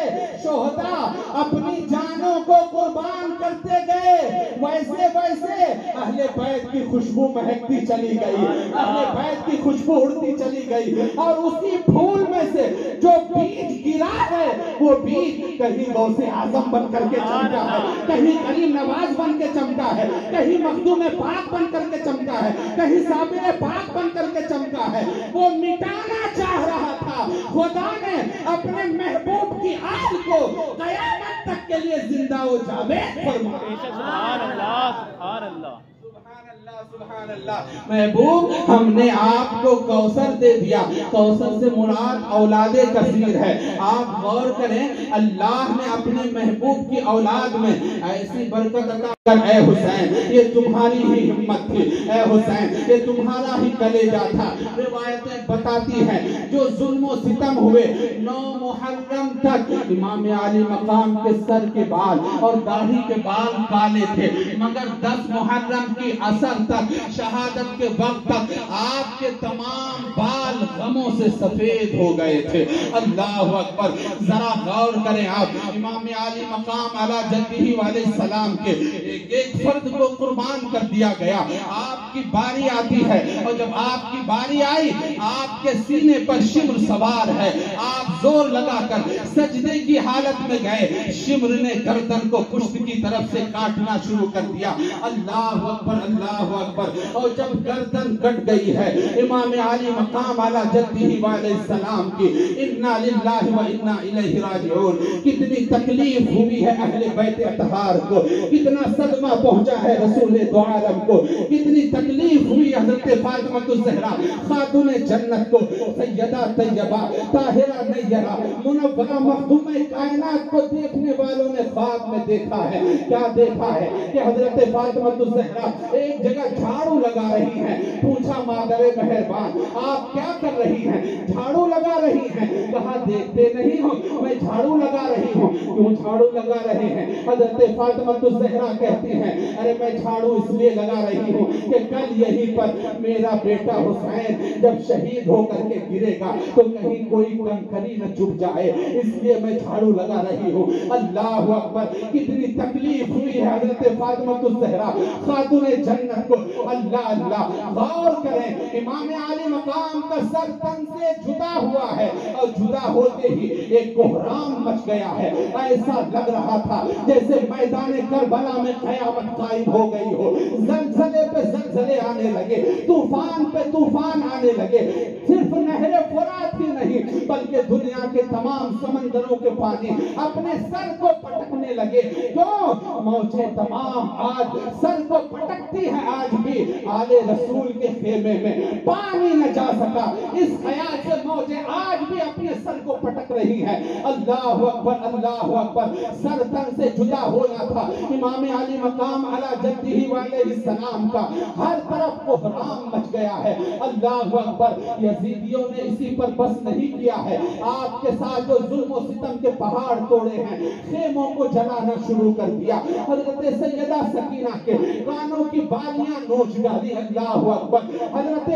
شہداء اپنی جانوں کو قربان کرتے گئے ویسے ویسے اہل بیت کی خوشبو مہکتی چلی گئی، اہل بیت کی خوشبو اڑتی چلی گئی، اور اسی پھول میں سے جو بیج گرا ہے وہ بیج کہیں غوث اعظم بن کر کے چمکا ہے، کہیں کریم نواز بن کے چمکا ہے، کہیں مخدوم پاک بن کر کے چمکا ہے، کہیں صابر پاک بن کر کے چمکا ہے، وہ مٹانا چاہ رہا تھا، خدا نے اپنے محبوب کی آل کو قیامت تک کے لیے زندہ و جاوید فرمایا۔ سبحان اللہ سبحان اللہ سبحان اللہ سبحان اللہ محبوب ہم نے آپ کو کوثر دے دیا. کوثر سے مراد اولاد کثیر ہے. آپ غور کریں اللہ نے اپنے محبوب کی اولاد میں ایسی برکت عطا کر اے حسین یہ تمہاری ہی ہمت تھی, اے حسین یہ تمہارا ہی کلیجہ تھا. روایتیں بتاتی ہیں جو ظلم و ستم ہوئے 9 محرم تک امام علی مقام کے سر کے بال اور داڑھی کے بال کالے تھے, مگر 10 محرم کی عصر تک شہادت کے وقت تک آپ کے تمام بال غموں سے سفید ہو گئے تھے. اللہ اکبر. ذرا غور کریں آپ امام علی مقام علی جدہ علیہ السلام کے ایک فرد کو قربان کر دیا گیا. آپ کی باری آتی ہے اور جب آپ کی باری آئی آپ کے سینے پر شمر سوار ہے. آپ زور لگا کر سجدے کی حالت میں گئے, شمر نے گردن کو پشت کی طرف سے کاٹنا شروع کر دیا. اللہ اکبر اللہ اکبر. اور جب گردن کٹ گئی ہے امام علی مقام علی جدہ علیہ السلام کی انا للہ و انا الیہ راجعون. کتنی تکلیف ہوئی ہے اہل بیت اطہار کو, کتنا صدمہ پہنچا ہے رسول دو عالم کو, کتنی تکلیف ہوئی حضرت فاطمہ الزہرا خاتون جنت کو, سیدہ طیبہ طاہرہ نیرہ منورہ مخدومہ کائنات کو دیکھنے والوں نے خواب میں دیکھا ہے. کیا دیکھا ہے کہ حضرت فاطمہ الزہرا ایک جگہ جھاڑو لگا رہی ہیں. پوچھا مادر مہربان آپ کیا کر رہی ہیں؟ جھاڑو لگا رہی ہیں. کہا دیکھتے نہیں ہو میں جھاڑو لگا رہی ہوں. کیوں جھاڑو لگا رہے ہیں؟ حضرت فاطمہ الزہرا کہتی ہیں ارے میں جھاڑو اس لیے لگا رہی ہوں کہ کل یہیں پر میرا بیٹا حسین جب شہید ہو کر کے گرے گا تو کہیں کوئی کنکری نہ چپ جائے, اس لیے میں جھاڑو لگا رہی ہوں. اللہ اکبر. کتنی تکلیف ہوئی ہے حضرت فاطمہ الزہرا خاتون جنت کو. اللہ اللہ. غور کریں امام علی مقام کا سر تن سے جدا ہوا ہے اور جدا ہوتے ہی ایک کوہرام مچ گیا ہے. ایسا لگ رہا تھا جیسے میدان کربلا میں قیامت قائم ہو گئی ہو. زلزلے پہ زلزلے آنے لگے, طوفان پہ طوفان آنے لگے. صرف نہر فرات ہی نہیں بلکہ دنیا کے تمام سمندروں کے پانی اپنے سر کو پٹکنے لگے. کیوں؟ موجیں تمام آج سر کو پٹکتی ہیں. آج بھی آل رسول کے خیمے میں پانی نہ جا سکا, اس خیال سے موجیں آج بھی اپنے سر کو پٹک رہی ہیں. اللہ اکبر اللہ اکبر. سر تن سے جدا ہونا تھا امام علی مقام علی جدہ علیہ السلام کا. ہر طرف کوہرام مچ گیا ہے. اللہ اکبر. یزیدیوں نے اسی پر بس نہیں کیا ہے, آپ کے ساتھ جو ظلم و ستم کے پہاڑ توڑے ہیں خیموں کو جلانا شروع کر دیا. حضرت سیدہ سکینہ کے کانوں کی بالیاں نوچ ڈالی. اللہ اکبر. حضرت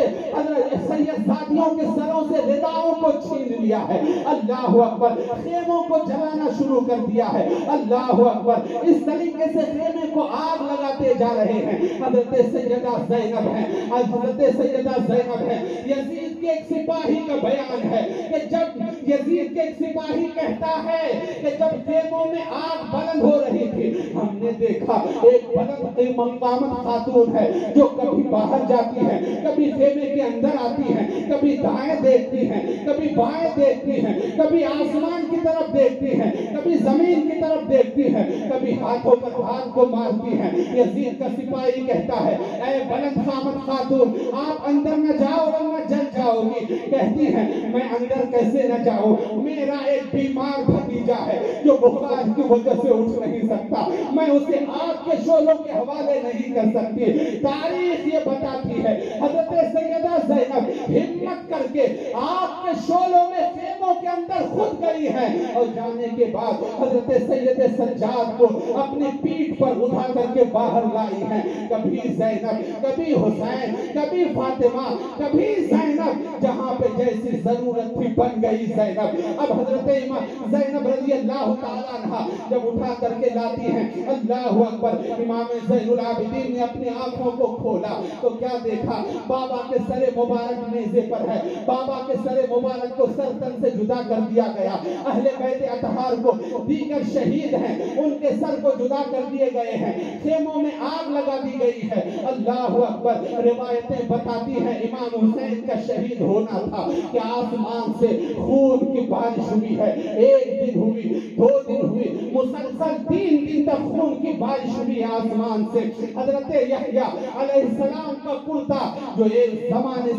سید زادیوں کے سروں سے رداؤں کو چھین لیا ہے. اللہ اکبر. خیموں کو جلانا شروع کر دیا ہے. اللہ اکبر. اس طریقے سے خیمے کو آگ لگاتے جا رہے ہیں. حضرت سیدہ زینب ہے, حضرت سیدہ زینب ہے. یزید کے ایک سپاہی کا بیان ہے کہ جب یزید کے ایک سپاہی کہتا ہے کہ جب خیموں میں آگ بلند ہو رہی تھی ہم نے دیکھا ایک بلند قامت خاتون ہے جو کبھی باہر جاتی ہے, کبھی خیمے کے اندر آتی ہے, کبھی دائیں دیکھتی ہے, کبھی بائیں دیکھتی ہے, کبھی آسمان کی طرف دیکھتی ہے, کبھی زمین کی طرف دیکھتی ہے, کبھی ہاتھوں پر ہاتھ کو مارتی ہے. یزید کا سپاہی کہتا ہے اے بلند قامت خاتون آپ اندر نہ جاؤ ورنہ جل جاؤ گی. کہتی ہے میں اندر کیسے نہ جاؤں, میرا ایک بیمار بھتیجا ہے جو بخار کی وجہ سے اٹھ نہیں سکتا, میں اسے آگ کے شعلوں کے حوالے نہیں کر سکتی. تاریخ یہ بتاتی ہے حضرت سیدہ زینب ہمت کر کے آگ کے شعلوں میں خیموں کے اندر خود گئی ہے اور جانے کے بعد حضرت سید سجاد کو اپنی پیٹھ پر اٹھا کر کے باہر لائی ہے. کبھی زینب, کبھی حسین, کبھی فاطمہ, کبھی زینب, جہاں پہ جیسی ضرورت تھی بن گئی زینب. اب حضرت زینب رضی اللہ تعالیٰ عنہ جب اٹھا کر کے لاتی ہیں اللہ اکبر. امام زین العابدین نے اپنی آنکھوں کو کھولا تو کیا دیکھا, بابا کے سر مبارک نیزے پر ہے. بابا کے سر مبارک کو سر تن سے جدا کر دیا گیا. اہل بیت اطہار کو دیگر شہید ہیں ان کے سر کو جدا کر دیے گئے ہیں. خیموں میں آگ لگا دی گئی ہے. اللہ اکبر. روایتیں بتاتی ہیں امام حسین کا شہید ہونا تھا کہ آسمان سے خون کی بارش ہوئی ہے. ایک دن ہوئی, 2 دن ہوئی, مسلسل 3 دن تک خون کی بارش ہوئی آسمان سے. حضرت یحییٰ علیہ السلام کا کرتا جو ایک زمانے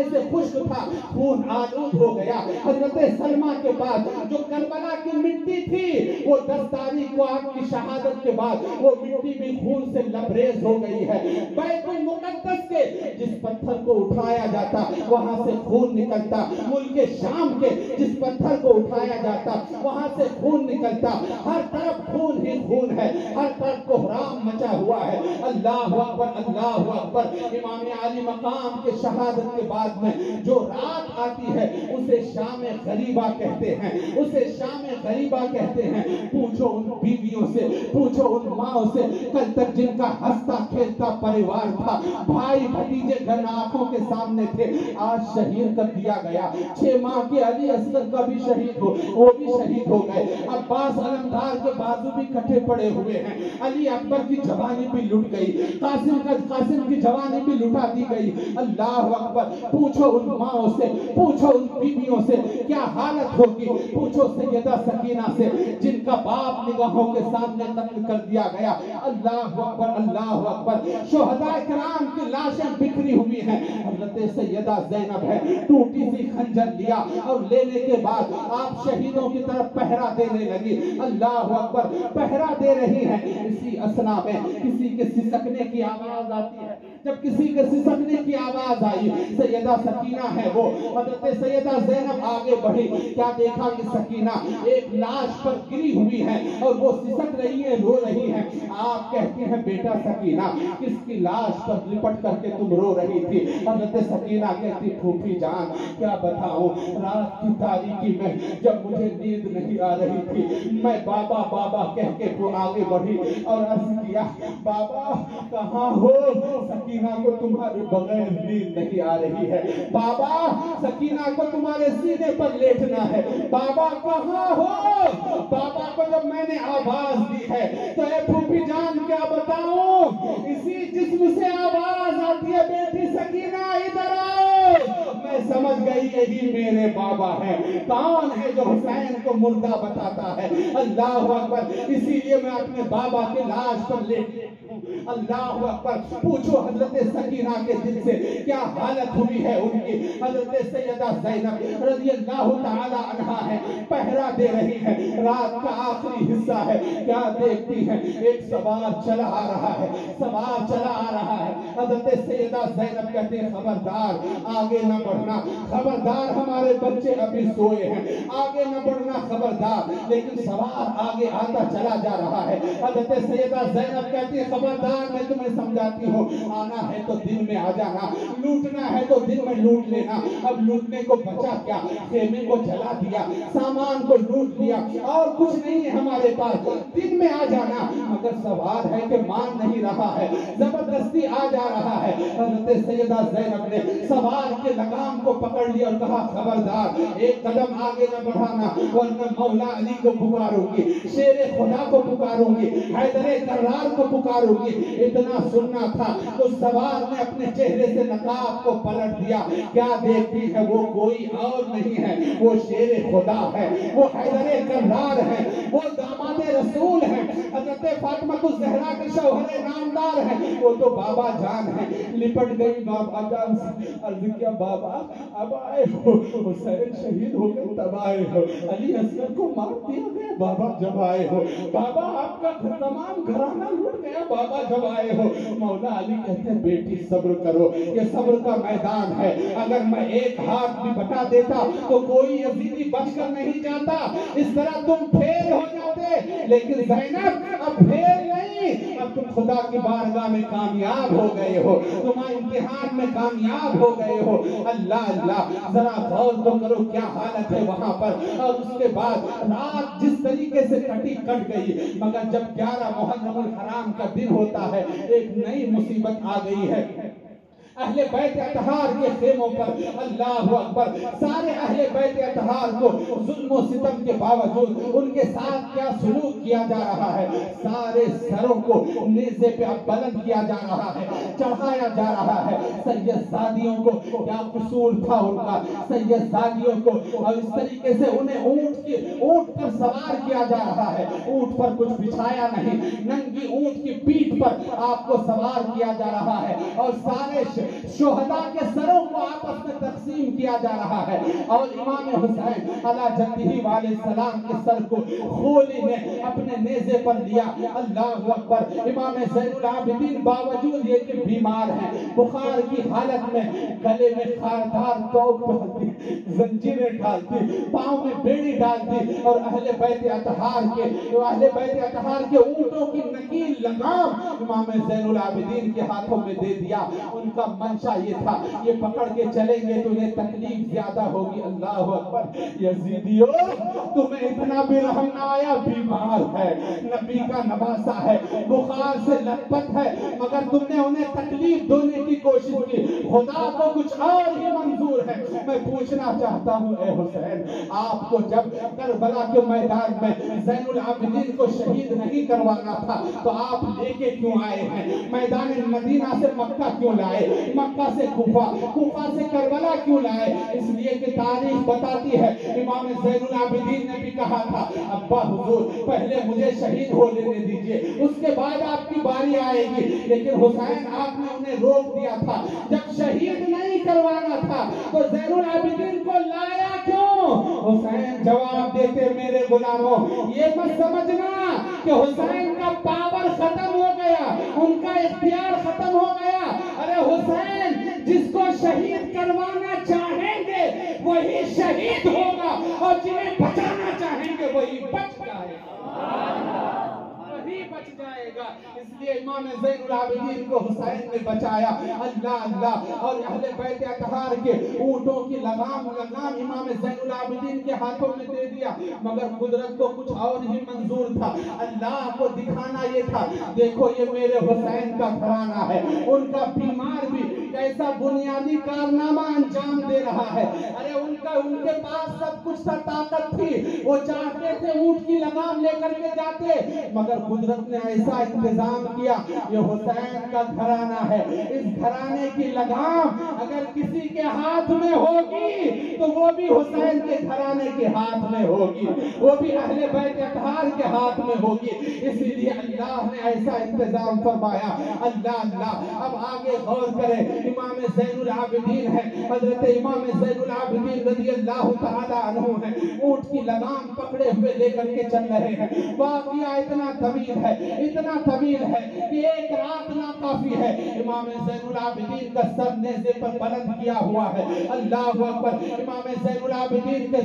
سے خشک تھا, خون آلود ہو گیا. حضرت سلمہ کے بعد جو کربلا کی مٹی تھی وہ 10 تاریخ کو آپ کی شہادت کے بعد وہ مٹی بھی خون سے لبریز ہو گئی ہے. بیت المقدس کے جس پتھر کو اٹھایا جاتا وہاں سے خون نکلتا, ملک شام کے جس پتھر کو اٹھایا جاتا وہاں سے خون نکلتا. ہر طرف خون ہی خون ہے, ہر طرف کوہرام مچا ہوا ہے. اللہ اکبر, اللہ اکبر. امام علی مقام کے شہادت کے بعد میں جو رات آتی ہے اسے شام غریبہ کہتے ہیں, اسے شام غریبہ کہتے ہیں. پوچھو ان بیویوں سے, پوچھو ان ماں سے, کل تک جن کا ہنستا کھیلتا پریوار تھا, بھائی بھتیجے گھر آنکھوں کے سامنے تھے, آج شہید کر دیا گیا. 6 ماہ کے علی اصغر کا بھی شہید ہو, وہ بھی شہید ہو گئے. عباس علمدار کے بازو بھی کٹے پڑے ہوئے ہیں. علی اکبر کی جوانی بھی لٹ گئی, قاسم کی جوانی بھی لٹا دی گئی. اللہ اکبر. پوچھو ان ماں سے, پوچھو ان بیویوں سے کیا حالت ہوگی. پوچھو سیدہ سکینہ سے جن کا باپ نگاہوں کے سامنے قتل کر دیا گیا. اللہ اکبر, اللہ اکبر. شہداء کرام کی لاشیں بکھری ہوئی ہیں. حضرت سیدہ زینب ہے, ٹوٹی سی خنجر لیا اور لینے کے بعد آپ شہیدوں کی طرف پہرا دینے لگی. اللہ اکبر. پہرا دے رہی ہیں, اسی اسنا میں کسی کے سسکنے کی آواز آتی ہے. جب کسی کے سسکنے کی آواز آئی, سیدہ سکینہ ہے وہ. حضرت سیدہ زینب آگے بڑھی, کیا دیکھا کہ سکینہ ایک لاش پر گری ہوئی ہے اور وہ سسک رہی ہے, رو رہی ہے. آپ کہتے ہیں بیٹا سکینہ کس کی لاش پر لپٹ کر کے تم رو رہی تھی؟ حضرت سکینہ کہتی پھوپھی جان کیا بتاؤں, رات کی تاریکی میں جب مجھے نیند نہیں آ رہی تھی میں بابا بابا کہہ کے وہ آگے بڑھی اور عرض کیا بابا کہاں ہو؟ سکینہ کو تمہارے بغیر نیند نہیں آ رہی ہے. بابا سکینہ کو تمہارے سینے پر لیٹنا ہے. بابا کہاں ہو؟ بابا کو جب میں نے آواز دی ہے تو اے پھوپھی جان کیا بتاؤں, اسی جسم سے آواز آتی ہے بیٹی سکینہ ادھر آؤ. میں سمجھ گئی یہی میرے بابا ہے. کون ہے جو حسین کو مردہ بتاتا ہے؟ اللہ اکبر. اسی لیے میں اپنے بابا کے لاش پر لیٹی ہوں. اللہ اکبر. پوچھو حضرت سکینہ کے دل سے کیا حالت ہوئی ہے ان کی. حضرت سیدہ زینب رضی اللہ تعالی عنہا ہے, پہرا دے رہی ہے, رات کا آخری حصہ ہے. کیا دیکھتی ہے, ایک سوار چلا آ رہا ہے, سوار چلا آ رہا ہے. حضرت سیدہ زینب کہتے ہیں خبردار آگے نہ بڑھنا, خبردار ہمارے بچے ابھی سوئے ہیں, آگے نہ بڑھنا خبردار. لیکن سوار آگے آتا چلا جا رہا ہے. حضرت سیدہ زینب کہتی ہے خبردار میں تمہیں سمجھاتی ہوں, آنا ہے تو دن میں آ جانا, لوٹنا ہے تو دن میں لوٹ لینا. اب لوٹنے کو بچا کیا, خیمے کو جلا دیا, سامان کو لوٹ لیا, اور کچھ نہیں ہے ہمارے پاس, دن میں آ جانا. مگر سوار ہے کہ مان نہیں رہا ہے, زبردستی آ جا رہا ہے. حضرت سیدہ زینب نے سوار کے لگام کو پکڑ لیا اور کہا خبردار ایک قدم آگے نہ بڑھانا ورنہ مولا علی کو پکاروں گی, شیر خدا کو پکاروں گی, حیدر کرار کو پکاروں گی. اتنا سننا تھا تو سوار نے اپنے چہرے سے نقاب کو پلٹ دیا. کیا دیکھتی ہے, وہ کوئی اور نہیں ہے, وہ شیر خدا ہے, وہ حیدر کرار ہے, وہ داماد رسول ہے, حضرت فاطمہ الزہرا کے شوہر نامدار ہے, وہ تو بابا جان ہے. لپٹ گئی بابا جان سے, عرض کیا بابا اب آئے ہو, حسین شہید ہو گئے تب آئے ہو, علی اصغر کو مار دیا گیا بابا جب آئے ہو, بابا آپ کا تمام گھرانہ لوٹ گیا بابا جب آئے ہو. مولا علی کہتے ہیں بیٹی صبر کرو, یہ صبر کا میدان ہے. اگر میں ایک ہاتھ بھی بتا دیتا تو کوئی یزیدی بچ کر نہیں جاتا, اس طرح تم پھیل ہو جاتے. لیکن زینب اب پھیل نہیں, اب تم خدا کی بارگاہ میں کامیاب ہو گئے ہو, تم امتحان میں کامیاب ہو گئے ہو. اللہ اللہ, ذرا غور تو کرو کیا حالت ہے وہاں پر. اور اس کے بعد رات جس طریقے سے کٹ گئی, مگر جب 11 محرم الحرام کا دن ہوتا ہے ایک نئی مصیبت آ گئی ہے. اہل بیت اطہار کے خیموں پر اللہ اکبر سارے اہل بیت اطہار کو ظلم و ستم کے باوجود ان کے ساتھ کیا سلوک کیا جا رہا ہے. سارے سروں کو نیزے پہ اب بلند کیا جا رہا ہے, چڑھایا جا رہا ہے. سید سادیوں کو کیا قصور تھا ان کا, سید سادیوں کو اور اس طریقے سے انہیں اونٹ پر سوار کیا جا رہا ہے. اونٹ پر کچھ بچھایا نہیں, ننگی اونٹ کی پیٹھ پر آپ کو سوار کیا جا رہا ہے اور سارے شہداء کے سروں کو آپس میں تقسیم کیا جا رہا ہے. اور امام حسین علیہ جدہ والے السلام کے سر کو خولی نے اپنے نیزے پر لیا. اللہ اکبر. امام زین العابدین باوجود یہ کہ بیمار ہیں, بخار کی حالت میں, گلے میں خاردار توق ڈالتی, زنجیریں ڈالتی, پاؤں میں بیڑی ڈالتی اور اہل بیت اطہار کے اونٹوں کی نکیل لگام امام زین العابدین کے ہاتھوں میں دے دیا. ان کا منشا یہ تھا, یہ پکڑ کے چلیں گے تو انہیں تکلیف زیادہ ہوگی. اللہ اکبر. یزیدیو تمہیں اتنا بھی رحم نہ آیا, بیمار ہے, نبی کا نواسا ہے, بخار سے لت پت ہے, مگر تم نے انہیں تکلیف دینے کی کوشش کی. خدا کو کچھ اور ہی منظور ہے. میں پوچھنا چاہتا ہوں اے حسین, آپ کو جب کربلا کے میدان میں زین العابدین کو شہید نہیں کروانا تھا تو آپ لے کے کیوں آئے ہیں؟ میدان مدینہ سے مکہ کیوں لائے, مکہ سے کوفہ, کوفہ سے کربلا کیوں لائے؟ اس لیے کہ تاریخ بتاتی ہے امام زین العابدین نے بھی کہا تھا, ابا حضور پہلے مجھے شہید ہو لینے دیجئے, اس کے بعد آپ کی باری آئے گی. لیکن حسین آپ نے انہیں روک دیا تھا. جب شہید نہیں کروانا تھا تو زین العابدین کو لایا کیوں؟ حسین جواب دیتے, میرے غلاموں یہ مت سمجھنا کہ حسین کا پاور ختم ہو گیا, ان کا اختیار ختم ہو گیا. ارے حسین جس کو شہید کروانا چاہیں گے وہی شہید ہوگا, اور جنہیں بچانا چاہیں گے وہی بچ جائے گا. اس لیے امام زین العابدین کو حسین نے بچایا. اللہ اللہ. اور اہل بیت اطہار کے اونٹوں کی لگام امام زین العابدین کے ہاتھوں میں دے دیا. مگر قدرت کو کچھ اور ہی منظور تھا. اللہ کو دکھانا یہ تھا, دیکھو یہ میرے حسین کا گھرانہ ہے, ان کا بیمار بھی کیسا بنیادی کارنامہ انجام دے رہا ہے. ارے ان کے پاس سب کچھ تھا, طاقت تھی, وہ چاہتے تھے اونٹ کی لگام لے کر کے جاتے, مگر قدرت نے ایسا انتظام کیا. یہ حسین کا گھرانہ ہے, اس گھرانے کی لگام اگر کسی کے ہاتھ میں ہوگی تو وہ بھی حسین کے گھرانے کے ہاتھ میں ہوگی, وہ بھی اہل بیت اطہار کے ہاتھ میں ہوگی. اسی لیے اللہ نے ایسا انتظام فرمایا. اللہ اللہ. اب آگے غور کریں, امام زین العابدین ہے, حضرت امام زین العابدین رضی اللہ تعالی عنہ ہے, اونٹ کی لگام پکڑے ہوئے لے کر کے چل رہے ہیں. واقعہ اتنا طویل ہے, اتنا طویل ہے کہ ایک رات ناکافی ہے. امام زین العابدین کا سر نیزے پر بلند کیا ہوا ہے. اللہ اکبر. امام زین العابدین کے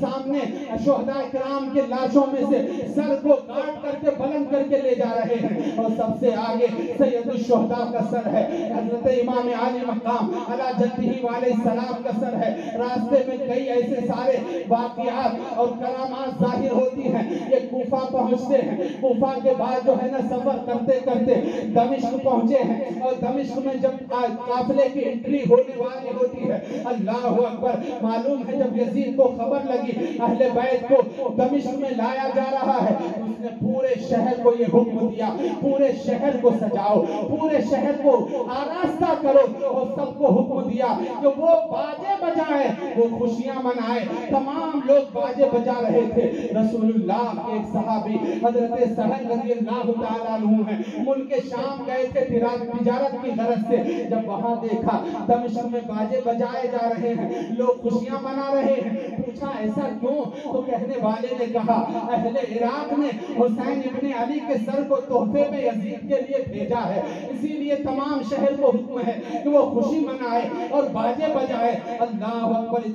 سامنے شہداء کرام کے لاشوں میں سے سر کو کاٹ کر کے بلند کر کے لے جا رہے ہیں, اور سب سے آگے سید الشہداء کا سر ہے, حضرت امام علی مقام علی جدہ والے السلام کا سر ہے. راستے میں کئی ایسے سارے واقعات اور کرامات ظاہر ہوتی ہیں. یہ کوفہ پہنچتے ہیں, کوفہ کے بعد جو ہے نا سفر کرتے کرتے دمشق پہنچے ہیں, اور دمشق میں جب قافلے کی انٹری ہونے والی ہوتی ہے, اللہ اکبر, معلوم ہے جب یزید کو خبر لگی اہل بیت کو دمشق میں لایا جا رہا ہے, اس نے پورے شہر کو یہ حکم دیا, پورے شہر کو سجاؤ, پورے شہر کو آراستہ کرو, اور سب کو حکم دیا کہ وہ باجے بجائے, وہ خوشیاں منائے. تمام لوگ باجے بجا رہے تھے. رسول اللہ کے ایک صحابی حضرت سہل رضی اللہ تعالیٰ عنہ ہیں, ملک شام گئے تھے تجارت کی غرض سے. جب وہاں دیکھا دمشق میں باجے بجائے جا رہے ہیں, لوگ خوشیاں منا رہے ہیں, پوچھا ایسا کیوں؟ تو کہنے والے نے کہا اہل عراق نے حسین ابن علی کے سر کو تحفے میں یزید کے لیے بھیجا ہے, اسی لیے تمام شہر کو حکم ہے کہ وہ خوشی منائے اور باجے بجائے. اللہ اکبر.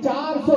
400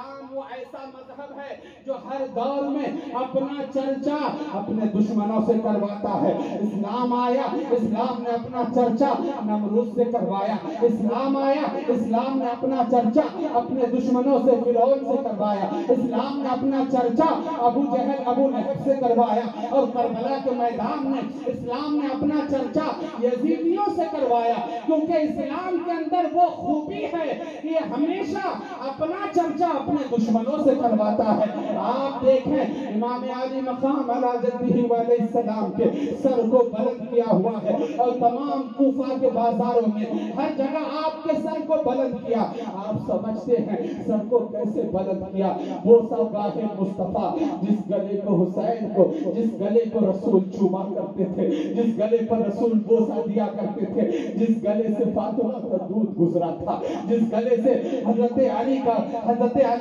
اسلام وہ ایسا مذہب ہے جو ہر دور میں اپنا چرچا اپنے دشمنوں سے کرواتا ہے. اسلام آیا, اسلام نے اپنا چرچا نمرود سے کروایا. اسلام آیا, اسلام نے اپنا چرچا اپنے دشمنوں سے فرعون سے کروایا. اسلام نے اپنا چرچا ابو جہل ابو لہب سے کروایا. اور کربلا کے میدان میں اسلام نے اپنا چرچا یزیدیوں سے کروایا, کیونکہ اسلام کے اندر وہ خوبی ہے کہ یہ ہمیشہ اپنا چرچا اپنے دشمنوں سے کرواتا ہے. آپ دیکھیں امام علی مقام علی جدہ علیہ السلام کے سر کو بلند کیا ہوا ہے, اور تمام کوفہ کے بازاروں میں ہر جگہ آپ کے سر کو بلند کیا. آپ سمجھتے ہیں سر کو کیسے بلند کیا؟ بوسہ گاہ مصطفیٰ, جس گلے کو حسین کو, جس گلے کو رسول چوما کرتے تھے, جس گلے پر رسول بوسہ دیا کرتے تھے, جس گلے سے فاطمہ کا دودھ گزرا تھا, جس گلے سے حضرت علی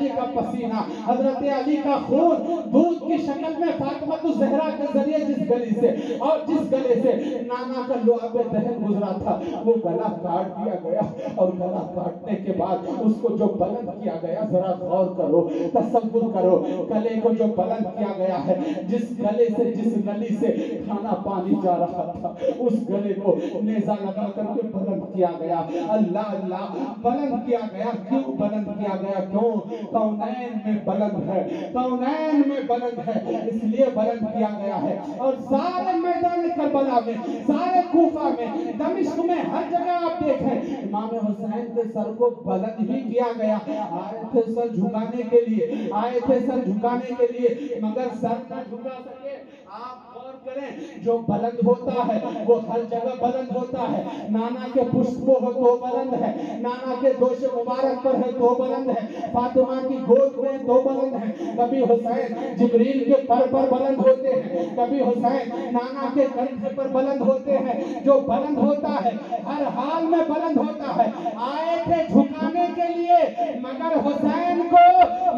کا پسینہ, حضرت علی کا خون دودھ کی شکل میں فاطمہ الزہرا کے ذریعے جس گلی سے اور جس گلے سے نانا کا لعاب دہن گزرا تھا, وہ گلا کاٹ دیا گیا. اور گلا کاٹنے کے بعد اس کو جو بلند کیا گیا, ذرا غور کرو, تصور کرو, گلے کو جو بلند کیا گیا ہے, جس گلے سے جس گلی سے کھانا پانی جا رہا تھا, اس گلے کو نیزہ لگا کر کے بلند کیا گیا. اللہ اللہ, بلند کیا گیا. کیوں بلند کیا گیا؟ کیوں؟ کونین میں بلند ہے, کونین میں بلند ہے, اس لیے بلند کیا گیا ہے. اور سارے میدان کربلا میں, سارے کوفہ میں, دمشق میں, ہر جگہ آپ دیکھیں امام حسین کے سر کو بلند ہی کیا گیا. آئے تھے سر جھکانے کے لیے, آئے تھے سر جھکانے کے لیے, مگر سر نہ جھکا سکے. آپ غور کریں, جو بلند ہوتا ہے وہ ہر جگہ بلند ہوتا ہے. نانا کے پشت کو ہے تو بلند ہے, نانا کے دوش مبارک پر ہے تو بلند ہے, فاطمہ کی گود میں تو بلند ہے. کبھی حسین جبریل کے پر بلند ہوتے ہیں, کبھی حسین نانا کے کندھے پر بلند ہوتے ہیں. جو بلند ہوتا ہے ہر حال میں بلند ہوتا ہے. آئے تھے جھکانے کے لیے, مگر حسین کو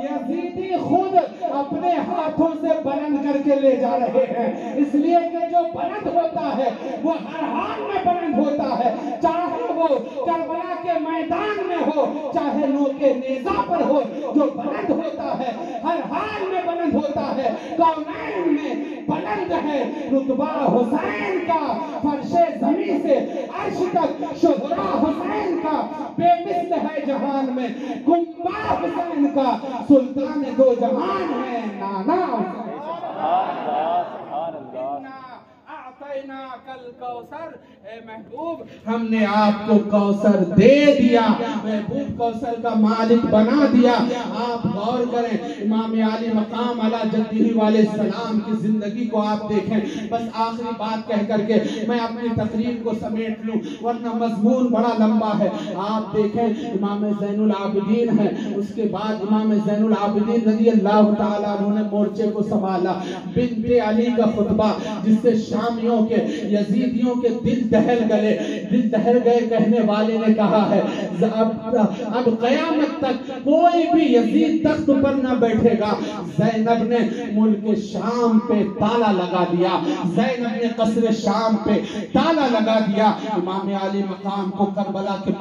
یزیدی خود اپنے ہاتھوں سے بلند کر کے لے جا رہے ہیں. اس لیے کہ جو بلند ہوتا ہے وہ ہر حال میں بلند ہوتا ہے, چاہے وہ کربلا کے میدان میں ہو, چاہے نوکے نیزہ پر ہو. جو بلند ہوتا ہے ہر حال میں بلند ہوتا ہے. کونین میں بلند ہے رتبہ حسین کا, فرش زمین سے عرش تک شہرا حسین کا. بے مثل ہے جہان میں کنبہ حسین کا, سلطان دو جہان ہے نانا حسین. کل کوثر, اے محبوب ہم نے آپ کو کوثر دے دیا, محبوب کوثر کا مالک بنا دیا. آپ غور کریں, امام علی مقام علی جدہ والے السلام کی زندگی کو آپ دیکھیں. بس آخری بات کہہ کر کے میں اپنی تقریر کو سمیٹ لوں, ورنہ مضمون بڑا لمبا ہے. آپ دیکھیں امام زین العابدین ہیں, اس کے بعد امام زین العابدین رضی اللہ تعالیٰ عنہ نے مورچے کو سنبھالا. بنت علی کا خطبہ, جس سے شامیوں کے یزیدیوں کے دل دہل گئے کہنے والے نے کہا ہے اب قیامت تک کوئی بھی یزید تخت پر نہ بیٹھے گا. زینب نے ملک شام پہ تالا لگا دیا, زینب نے قصر شام پہ تالا لگا دیا. امام علی مقام کو کربلا کے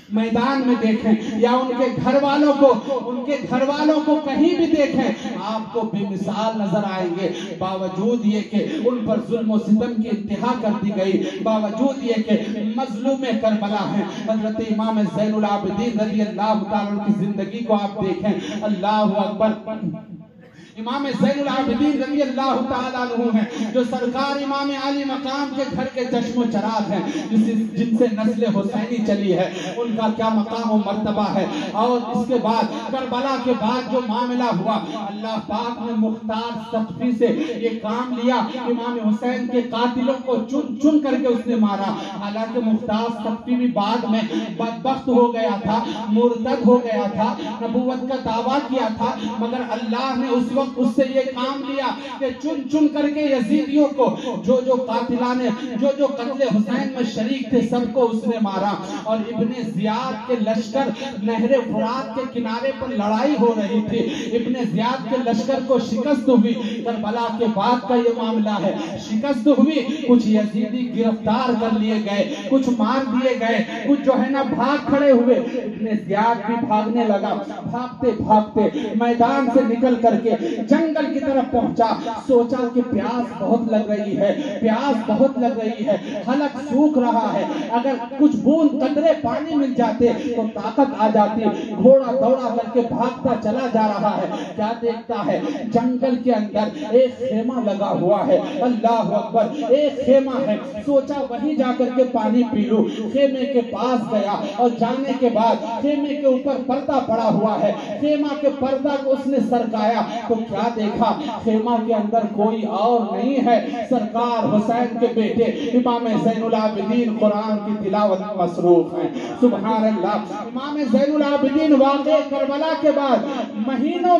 میدان میں دیکھیں, یا ان کے گھر والوں کو کہیں بھی دیکھیں, آپ کو بے مثال نظر آئیں گے. باوجود یہ کہ ان پر ظلم و ستم کی انتہا کر دی گئی, باوجود یہ کہ مظلوم کربلا ہیں, حضرت امام زین العابدین رضی اللہ تعالیٰ کی زندگی کو آپ دیکھیں. اللہ اکبر. امام زین العابدین رضی اللہ تعالیٰ عنہ ہیں, جو سرکار امام علی مقام کے گھر کے چشم و چراغ ہیں, جن سے نسل حسینی چلی ہے. ان کا کیا مقام و مرتبہ ہے. اور اس کے بعد کربلا کے بعد جو معاملہ ہوا, اللہ پاک نے مختار سقفی سے یہ کام لیا, امام حسین کے قاتلوں کو چن کر کے اس نے مارا. حالانکہ مختار سقفی بھی بعد میں بدبخت ہو گیا تھا, مرتد ہو گیا تھا, نبوت کا دعویٰ کیا تھا, مگر اللہ نے اس وقت وقت اس سے یہ کام لیا کہ چن چن کر کے یزیدیوں کو جو قاتلانے جو قتل حسین میں شریک تھے سب کو اس نے مارا. اور ابن زیاد کے لشکر نہر فرات کے کنارے پر لڑائی ہو رہی تھی. ابن زیاد کے لشکر کو شکست ہوئی. کربلا کے بعد کا یہ معاملہ ہے. شکست ہوئی, کچھ یزیدی گرفتار کر لیے گئے, کچھ مار دیے گئے, کچھ جو ہے نا بھاگ کھڑے ہوئے. ابن زیاد بھی بھاگنے لگا. بھاگتے بھاگتے میدان سے نکل کر کے جنگل کی طرف پہنچا. سوچا کہ پیاس بہت لگ رہی ہے, پیاس بہت لگ رہی ہے, حلق سوکھ رہا ہے, اگر کچھ بوند قطرے پانی مل جاتے تو طاقت آ جاتی. گھوڑا دوڑا کر کے بھاگتا چلا جا رہا ہے. کیا دیکھتا ہے, جنگل کے اندر ایک خیمہ لگا ہوا ہے. اللہ اکبر, ایک خیمہ ہے. سوچا وہیں جا کر کے پانی پی لوں. خیمے کے پاس گیا اور جانے کے بعد خیمے کے اوپر پردہ پڑا ہوا ہے. خیمہ کے پردہ کو اس نے سرکایا تو کیا دیکھا, خیمہ کے اندر کوئی اور نہیں ہے, سرکار حسین کے بیٹے امام زین العابدین قرآن کی تلاوت مصروف ہیں. سبحان اللہ. امام زین العابدین واقع کربلا کے بعد مہینوں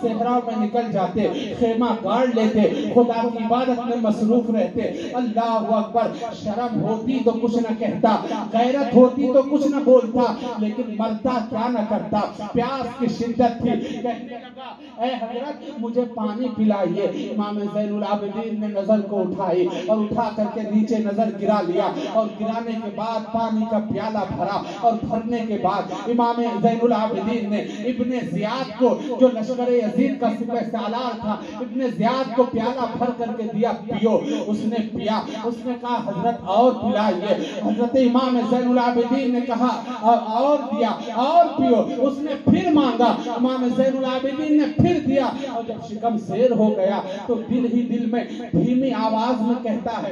صحرا میں نکل جاتے, خیمہ گاڑ لیتے, خدا کی عبادت میں مصروف رہتے. اللہ اکبر. شرم ہوتی تو کچھ نہ کہتا, غیرت ہوتی تو کچھ نہ بولتا, لیکن مرتا کیا نہ کرتا. پیاس کی شدت تھی. کہنے لگا اے حضرت مجھے پانی پلائیے. امام زین العابدین نے نظر کو اٹھائی اور اٹھا کر کے نیچے نظر گرا لیا, اور گرانے کے بعد پانی کا پیالہ بھرا, اور بھرنے کے بعد امام زین العابدین نے ابن زیاد کو, جو لشکر یزید کا سپہ سالار تھا, ابن زیاد کو پیالہ بھر کر کے دیا, پیو. اس نے پیا. اس نے کہا حضرت اور پلائیے. حضرت امام زین العابدین نے کہا اور دیا, اور پیو. اس نے پھر مانگا, امام زین العابدین نے پھر دیا. اور جب شکم سیر ہو گیا تو دل ہی دل میں دھیمی آواز میں کہتا ہے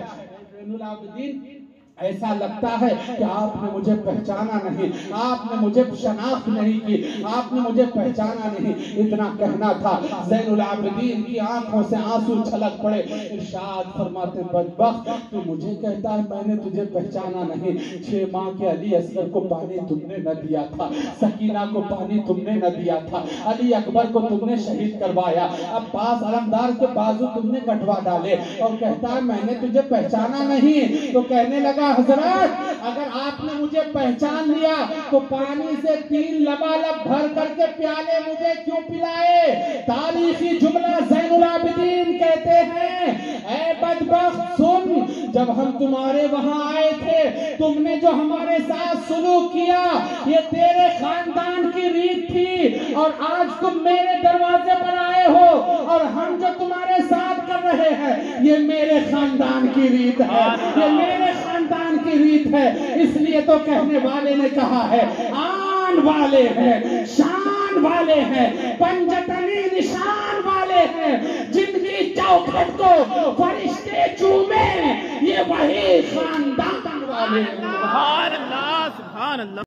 زین العابدین ایسا لگتا ہے کہ آپ نے مجھے پہچانا نہیں, آپ نے مجھے شناخت نہیں کی, آپ نے مجھے پہچانا نہیں. اتنا کہنا تھا. زین العابدین کی آنکھوں سے آنسو چھلک پڑے. ارشاد فرماتے بدبخت, تو مجھے کہتا ہے میں نے تجھے پہچانا نہیں. 6 ماہ کے علی اصغر کو پانی تم نے نہ دیا تھا, سکینہ کو پانی تم نے نہ دیا تھا, علی اکبر کو تم نے شہید کروایا, عباس علمدار کے بازو تم نے کٹوا ڈالے, اور کہتا ہے میں نے تجھے پہچانا نہیں. تو کہنے لگا حضرت اگر آپ نے مجھے پہچان لیا تو پانی سے 3 لبالب بھر کر کے پیالے مجھے کیوں پلائے. تاریخی جملہ زین العابدین کہتے ہیں اے بدبخت سن, جب ہم تمہارے وہاں آئے تھے تم نے جو ہمارے ساتھ سلوک کیا یہ تیرے خاندان کی ریت تھی, اور آج تم میرے دروازے پر آئے ہو اور ہم جو تمہارے ساتھ کر رہے ہیں یہ میرے خاندان کی ریت ہے, یہ میرے خاندان کی ریت ہے. اس لیے تو کہنے والے نے کہا ہے آن والے ہیں, شان والے ہیں, پنجتنی نشان والے ہیں, جن کی چوکھٹ کو فرشتے چومے یہ وہی خاندان والے ہیں. سبحان اللہ, سبحان اللہ.